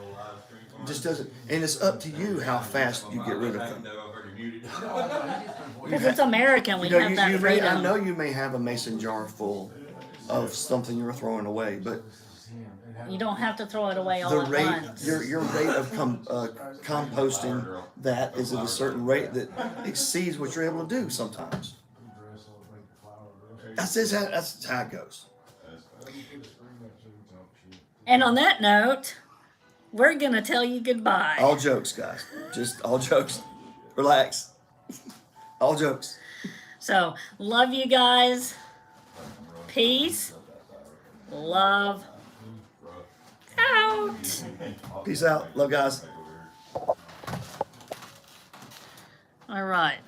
It just doesn't, and it's up to you how fast you get rid of them. Because it's American, we You know, have that I freedom. know you may have a mason jar full of something you're throwing away, but You don't have to throw it away all the at rate, once. your rate of composting that is at a certain rate that exceeds what you're able to do sometimes. That's how it goes. And on that note, we're gonna tell you goodbye. All jokes, guys. Just all jokes. Relax. All jokes. So, love you guys. Peace. Love. Out. Peace out. Love, guys. All right.